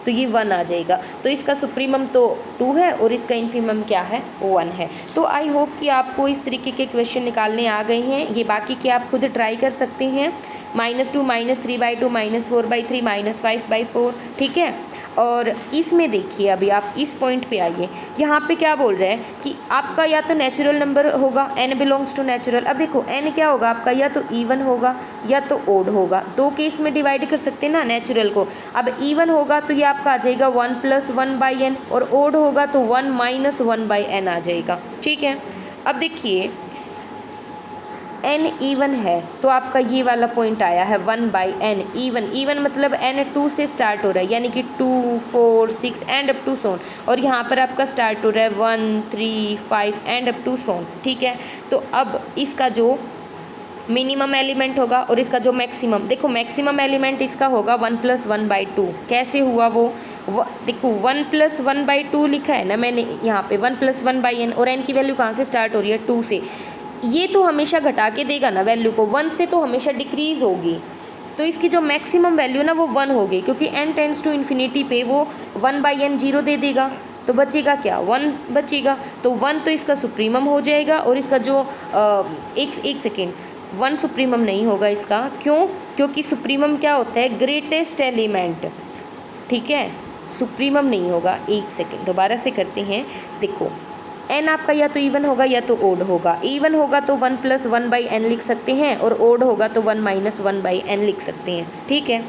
तो ये 1 आ जाएगा, तो इसका सुप्रीमम तो 2 है और इसका इनफीमम क्या है 1 है। तो आई होप कि आपको इस तरीके के क्वेश्चन निकालने आ गए हैं, ये बाकी के आप खुद ट्राई कर सकते हैं, -2 -3/2 -4/3 -5/4, ठीक है। और इसमें देखिए अभी आप इस पॉइंट पे आइए, यहाँ पे क्या बोल रहे हैं कि आपका या तो नेचुरल नंबर होगा, n बिलोंग्स टू नेचुरल। अब देखो n क्या होगा आपका, या तो इवन होगा या तो ओड होगा, 2 केस में डिवाइड कर सकते हैं ना नेचुरल को। अब इवन होगा तो ये आपका आ जाएगा 1 + 1/n, और ओड होगा तो 1 - 1/n आ जाएगा, ठीक है। अब देखिए n इवन है तो आपका ये वाला पॉइंट आया है 1/n, इवन मतलब n 2 से स्टार्ट हो रहा है, यानी कि 2 4 6 एंड अप टू सोन, और यहाँ पर आपका स्टार्ट हो रहा है 1 3 5 एंड अप टू सोन, ठीक है। तो अब इसका जो मिनिमम एलिमेंट होगा और इसका जो मैक्सिमम, देखो मैक्सिमम एलिमेंट इसका होगा 1 + 1/2, कैसे हुआ वो देखो 1+1/2 लिखा है ना मैंने यहाँ पे 1+1/n, और n की वैल्यू कहाँ से स्टार्ट हो रही है 2 से। ये तो हमेशा घटा के देगा ना वैल्यू को, 1 से तो हमेशा डिक्रीज़ होगी, तो इसकी जो मैक्सिमम वैल्यू ना वो 1 होगी, क्योंकि n टेंड्स टू इन्फिनिटी पे वो 1/n 0 दे देगा, तो बचेगा क्या 1 बचेगा, तो 1 तो इसका सुप्रीमम हो जाएगा। और इसका जो एक सेकेंड 1 सुप्रीमम नहीं होगा इसका, क्यों? क्योंकि सुप्रीमम क्या होता है, ग्रेटेस्ट एलिमेंट, ठीक है, सुप्रीमम नहीं होगा। एक सेकेंड दोबारा से करते हैं, देखो n आपका या तो इवन होगा या तो ओड होगा। इवन होगा तो 1+1/n लिख सकते हैं, और ओड होगा तो 1-1/n लिख सकते हैं, ठीक है।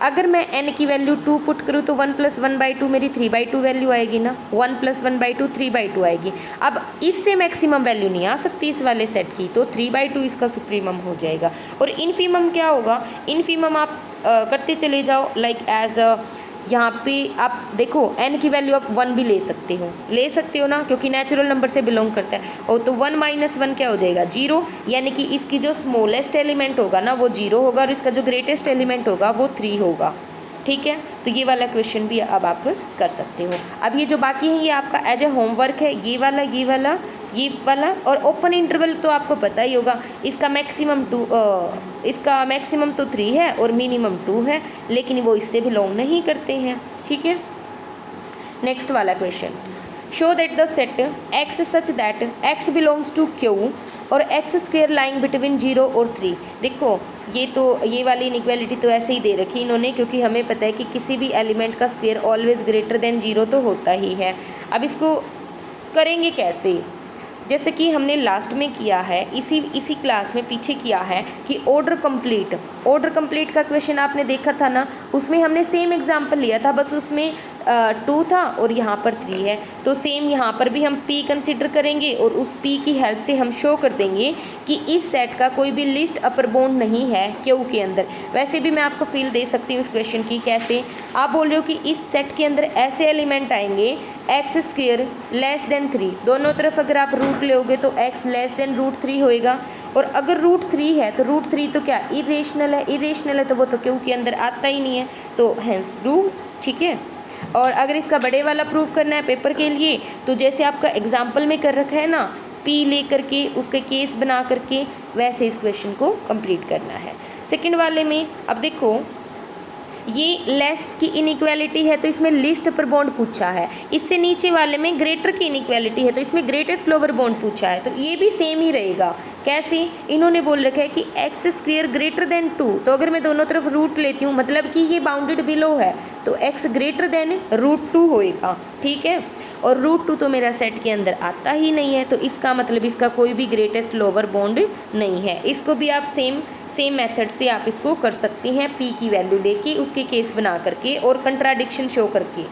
अगर मैं n की वैल्यू 2 पुट करूँ तो 1+1/2 मेरी 3/2 वैल्यू आएगी ना, 1+1/2 3/2 आएगी। अब इससे मैक्सिमम वैल्यू नहीं आ सकती इस वाले सेट की, तो 3/2 इसका सुप्रीमम हो जाएगा। और इनफीमम क्या होगा, इनफीमम आप करते चले जाओ, लाइक एज यहाँ पे आप देखो n की वैल्यू आप 1 भी ले सकते हो ना, क्योंकि नेचुरल नंबर से बिलोंग करता है। और तो 1-1 क्या हो जाएगा 0, यानी कि इसकी जो स्मॉलेस्ट एलिमेंट होगा ना वो 0 होगा, और इसका जो ग्रेटेस्ट एलिमेंट होगा वो 3 होगा, ठीक है। तो ये वाला क्वेश्चन भी अब आप कर सकते हो। अब ये जो बाकी है ये आपका एज ए होमवर्क है, ये वाला और ओपन इंटरवल तो आपको पता ही होगा, इसका मैक्सिमम तो 3 है और मिनिमम 2 है, लेकिन वो इससे बिलोंग नहीं करते हैं, ठीक है। नेक्स्ट वाला question, show that the set x such that x belongs to q और x² लाइंग बिटवीन 0 और 3। देखो ये वाली इनइक्वालिटी तो ऐसे ही दे रखी इन्होंने, क्योंकि हमें पता है कि किसी भी एलिमेंट का स्क्वायर ऑलवेज ग्रेटर देन 0 तो होता ही है। अब इसको करेंगे कैसे, जैसे कि हमने लास्ट में किया है, इसी क्लास में पीछे किया है कि ऑर्डर कंप्लीट का क्वेश्चन आपने देखा था ना, उसमें हमने सेम एग्जांपल लिया था, बस उसमें 2 था और यहाँ पर 3 है। तो सेम यहाँ पर भी हम P कंसिडर करेंगे और उस P की हेल्प से हम शो कर देंगे कि इस सेट का कोई भी लिस्ट अपर बाउंड नहीं है Q के अंदर। वैसे भी मैं आपको फील दे सकती हूँ इस क्वेश्चन की, कैसे आप बोल रहे हो कि इस सेट के अंदर ऐसे एलिमेंट आएंगे x² लेस देन 3, दोनों तरफ अगर आप रूट लोगे तो x लेस देन √3 होएगा, और अगर √3 है तो √3 तो क्या इरेशनल है तो वो तो Q के अंदर आता ही नहीं है, तो हैंस प्रूव, ठीक है। और अगर इसका बड़े वाला प्रूफ करना है पेपर के लिए, तो जैसे आपका एग्जाम्पल में कर रखा है ना, P ले करके उसके केस बना करके वैसे इस क्वेश्चन को कंप्लीट करना है। सेकंड वाले में अब देखो ये लेस की इनइक्वालिटी है तो इसमें लिस्ट अपर बाउंड पूछा है, इससे नीचे वाले में ग्रेटर की इनइक्वालिटी है तो इसमें ग्रेटेस्ट लोअर बाउंड पूछा है, तो ये भी सेम ही रहेगा। कैसे, इन्होंने बोल रखा है कि x² ग्रेटर देन 2, तो अगर मैं दोनों तरफ रूट लेती हूँ मतलब कि ये बाउंडेड बिलो है, तो x ग्रेटर देन √2 होएगा, ठीक है। और √2 तो मेरा सेट के अंदर आता ही नहीं है, तो इसका मतलब इसका कोई भी ग्रेटेस्ट लोअर बाउंड नहीं है। इसको भी आप सेम मेथड से आप इसको कर सकते हैं, P की वैल्यू लेके उसके केस बना करके और कंट्राडिक्शन शो करके।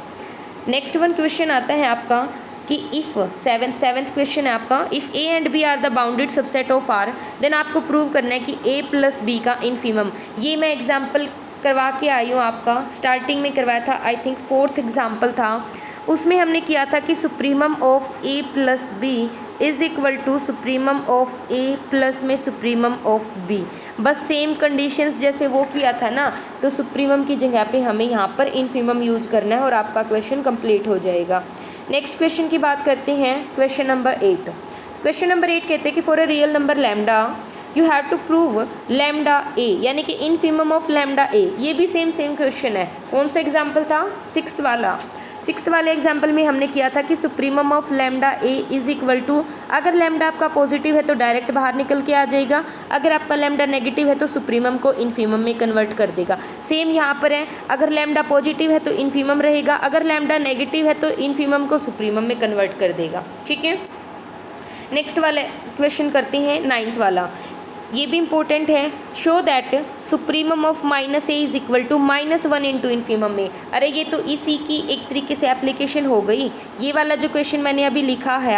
नेक्स्ट वन क्वेश्चन आता है आपका कि इफ़ सेवेंथ क्वेश्चन है आपका, if A and B are the bounded subset of R, then आपको प्रूव करना है कि A + B का इनफीमम। ये मैं एग्जाम्पल करवा के आई हूँ, आपका स्टार्टिंग में करवाया था, आई थिंक 4th एग्जाम्पल था, उसमें हमने किया था कि supremum of A + B = supremum of A plus में सुप्रीमम ऑफ B। बस सेम कंडीशंस जैसे वो किया था ना, तो सुप्रीमम की जगह पे हमें यहाँ पर इनफीमम यूज करना है और आपका क्वेश्चन कंप्लीट हो जाएगा। नेक्स्ट क्वेश्चन की बात करते हैं, क्वेश्चन नंबर 8। क्वेश्चन नंबर 8 कहते हैं कि for a real number lambda you have to prove lambda A, यानी कि इनफीमम ऑफ लैम्डा A। ये भी सेम क्वेश्चन है। कौन सा एग्जाम्पल था, 6th वाले एग्जाम्पल में हमने किया था कि सुप्रीमम ऑफ लैम्डा A = अगर लैम्डा आपका पॉजिटिव है तो डायरेक्ट बाहर निकल के आ जाएगा, अगर आपका लैम्डा नेगेटिव है तो सुप्रीमम को इनफीमम में कन्वर्ट कर देगा। सेम यहाँ पर है, अगर लैम्डा पॉजिटिव है तो इनफीमम रहेगा, अगर लैम्डा नेगेटिव है तो इनफीमम को सुप्रीमम में कन्वर्ट कर देगा, ठीक है। नेक्स्ट वाले क्वेश्चन करते हैं 9th वाला, ये भी इम्पोर्टेंट है। Show that supremum of -A = -1 into infimum में। अरे ये तो इसी की एक तरीके से एप्लीकेशन हो गई। ये वाला जो क्वेश्चन मैंने अभी लिखा है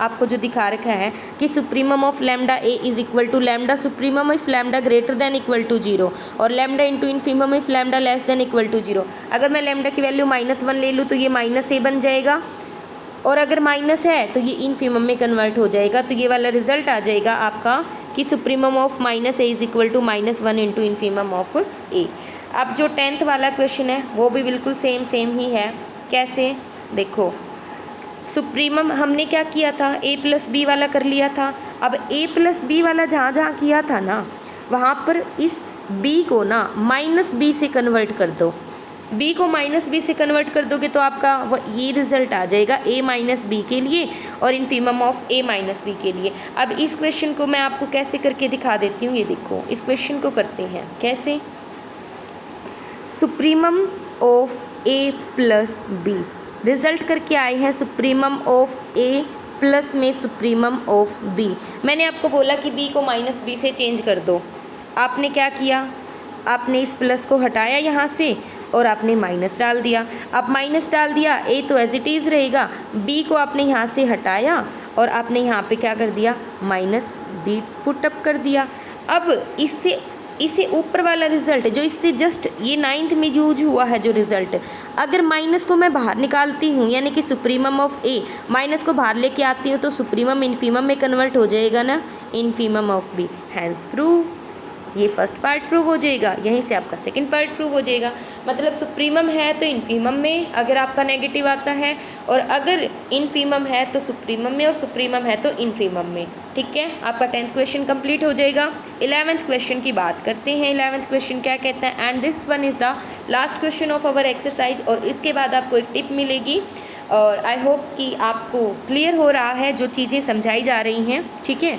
आपको जो दिखा रखा है कि supremum of lambda A = lambda supremum if lambda greater than = 0 और lambda into infimum if lambda less then = 0। अगर मैं लैम्डा की वैल्यू -1 ले लूँ तो ये -A बन जाएगा, और अगर माइनस है तो ये इनफीमम में कन्वर्ट हो जाएगा। तो ये वाला रिजल्ट आ जाएगा आपका कि supremum of -A = -1 into infimum of A। अब जो 10th वाला क्वेश्चन है वो भी बिल्कुल सेम ही है। कैसे, देखो सुप्रीमम हमने क्या किया था, a प्लस बी वाला कर लिया था। अब a प्लस बी वाला जहाँ जहाँ किया था ना, वहाँ पर इस b को ना माइनस बी से कन्वर्ट कर दो। b को माइनस बी से कन्वर्ट कर दोगे तो आपका ये रिजल्ट आ जाएगा a माइनस बी के लिए और infimum of a minus b के लिए। अब इस क्वेश्चन को मैं आपको कैसे करके दिखा देती हूँ, ये देखो इस क्वेश्चन को करते हैं कैसे। Supremum of a plus b, result करके आए हैं सुप्रीमम ऑफ a प्लस में सुप्रीमम ऑफ b। मैंने आपको बोला कि b को माइनस बी से चेंज कर दो, आपने क्या किया, आपने इस प्लस को हटाया यहाँ से और आपने माइनस डाल दिया। अब माइनस डाल दिया, a तो एज इट इज़ रहेगा, b को आपने यहाँ से हटाया और आपने यहाँ पे क्या कर दिया, माइनस b पुट अप कर दिया। अब इससे ऊपर वाला रिजल्ट जो इससे जस्ट ये 9th में यूज हुआ है जो रिजल्ट, अगर माइनस को मैं बाहर निकालती हूँ यानी कि सुप्रीमम ऑफ a, माइनस को बाहर लेके आती हूँ तो सुप्रीमम इन्फीमम में कन्वर्ट हो जाएगा ना, infimum of b। Hence prove, ये फर्स्ट पार्ट प्रूव हो जाएगा, यहीं से आपका सेकंड पार्ट प्रूव हो जाएगा। मतलब सुप्रीमम है तो इन्फीमम में अगर आपका नेगेटिव आता है, और अगर इन्फीमम है तो सुप्रीमम में, और सुप्रीमम है तो इन्फीमम में। ठीक है, आपका 10th क्वेश्चन कंप्लीट हो जाएगा। 11th क्वेश्चन की बात करते हैं। 11th क्वेश्चन क्या कहता है, and this one is the last question of our exercise. और इसके बाद आपको एक टिप मिलेगी और आई होप कि आपको क्लियर हो रहा है जो चीज़ें समझाई जा रही हैं। ठीक है,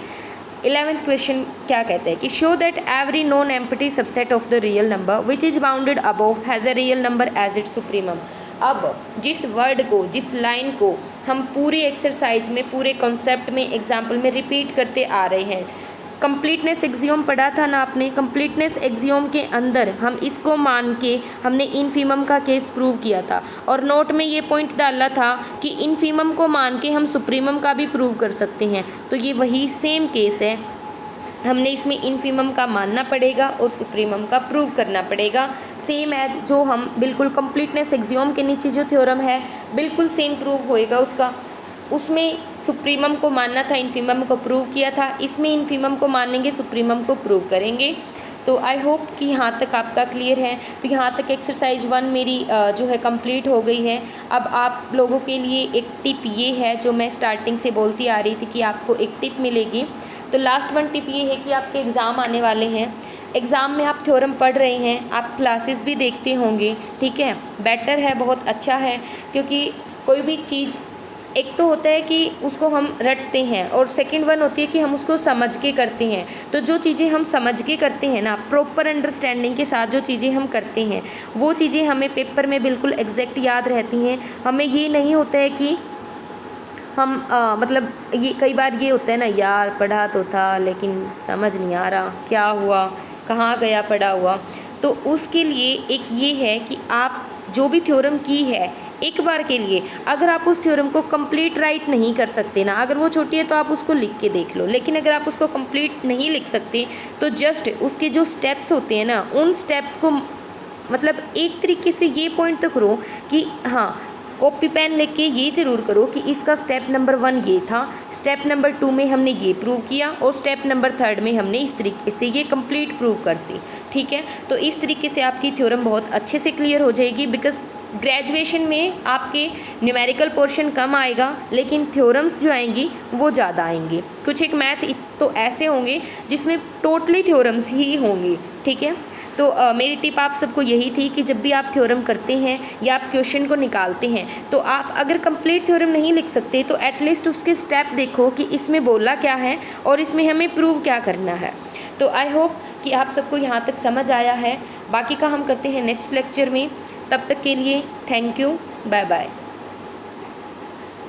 11th क्वेश्चन क्या कहता है कि show that every non empty subset of the real number which is bounded above has a real number as its supremum. अब जिस वर्ड को, जिस लाइन को हम पूरी एक्सरसाइज में, पूरे कॉन्सेप्ट में, एग्जाम्पल में रिपीट करते आ रहे हैं, कंप्लीटनेस एक्सियोम पढ़ा था ना आपने, कंप्लीटनेस एक्सियोम के अंदर हम इसको मान के हमने इन्फीमम का केस प्रूव किया था और नोट में ये पॉइंट डाला था कि इन्फीमम को मान के हम सुप्रीमम का भी प्रूव कर सकते हैं। तो ये वही सेम केस है, हमने इसमें इन्फीमम का मानना पड़ेगा और सुप्रीमम का प्रूव करना पड़ेगा। सेम एज जो हम बिल्कुल कंप्लीटनेस एक्सियोम के नीचे जो थ्योरम है बिल्कुल सेम प्रूव होएगा उसका। उसमें सुप्रीमम को मानना था, इन्फीमम को प्रूव किया था, इसमें इन्फीमम को मानेंगे, सुप्रीमम को प्रूव करेंगे। तो आई होप कि यहाँ तक आपका क्लियर है। तो यहाँ तक एक्सरसाइज 1 मेरी जो है कंप्लीट हो गई है। अब आप लोगों के लिए एक टिप ये है जो मैं स्टार्टिंग से बोलती आ रही थी कि आपको एक टिप मिलेगी। तो लास्ट 1 टिप ये है कि आपके एग्ज़ाम आने वाले हैं, एग्ज़ाम में आप थ्योरम पढ़ रहे हैं, आप क्लासेस भी देखते होंगे। ठीक है, बेटर है, बहुत अच्छा है, क्योंकि कोई भी चीज़ एक तो होता है कि उसको हम रटते हैं और सेकंड वन होती है कि हम उसको समझ के करते हैं। तो जो चीज़ें हम समझ के करते हैं ना, प्रॉपर अंडरस्टैंडिंग के साथ जो चीज़ें हम करते हैं वो चीज़ें हमें पेपर में बिल्कुल एग्जैक्ट याद रहती हैं। हमें ये नहीं होता है कि हम मतलब ये कई बार ये होता है ना, यार पढ़ा तो था लेकिन समझ नहीं आ रहा, क्या हुआ, कहाँ गया पढ़ा हुआ। तो उसके लिए एक ये है कि आप जो भी थ्योरम की है एक बार के लिए, अगर आप उस थ्योरम को कंप्लीट राइट नहीं कर सकते ना, अगर वो छोटी है तो आप उसको लिख के देख लो, लेकिन अगर आप उसको कंप्लीट नहीं लिख सकते तो जस्ट उसके जो स्टेप्स होते हैं ना, उन स्टेप्स को मतलब एक तरीके से ये पॉइंट तो करो कि हाँ, कॉपी पेन लेके ये ज़रूर करो कि इसका स्टेप नंबर 1 ये था, स्टेप नंबर 2 में हमने ये प्रूव किया और स्टेप नंबर 3 में हमने इस तरीके से ये कंप्लीट प्रूव कर दी। ठीक है, तो इस तरीके से आपकी थ्योरम बहुत अच्छे से क्लियर हो जाएगी। बिकॉज ग्रेजुएशन में आपके न्यूमेरिकल पोर्शन कम आएगा लेकिन थ्योरम्स जो आएंगी वो ज़्यादा आएंगी। कुछ एक मैथ तो ऐसे होंगे जिसमें टोटली थ्योरम्स ही होंगी। ठीक है, तो मेरी टिप आप सबको यही थी कि जब भी आप थ्योरम करते हैं या आप क्वेश्चन को निकालते हैं तो आप अगर कंप्लीट थ्योरम नहीं लिख सकते तो एटलीस्ट उसके स्टेप देखो कि इसमें बोला क्या है और इसमें हमें प्रूव क्या करना है। तो आई होप कि आप सबको यहाँ तक समझ आया है। बाकी का हम करते हैं नेक्स्ट लेक्चर में। तब तक के लिए थैंक यू, बाय बाय।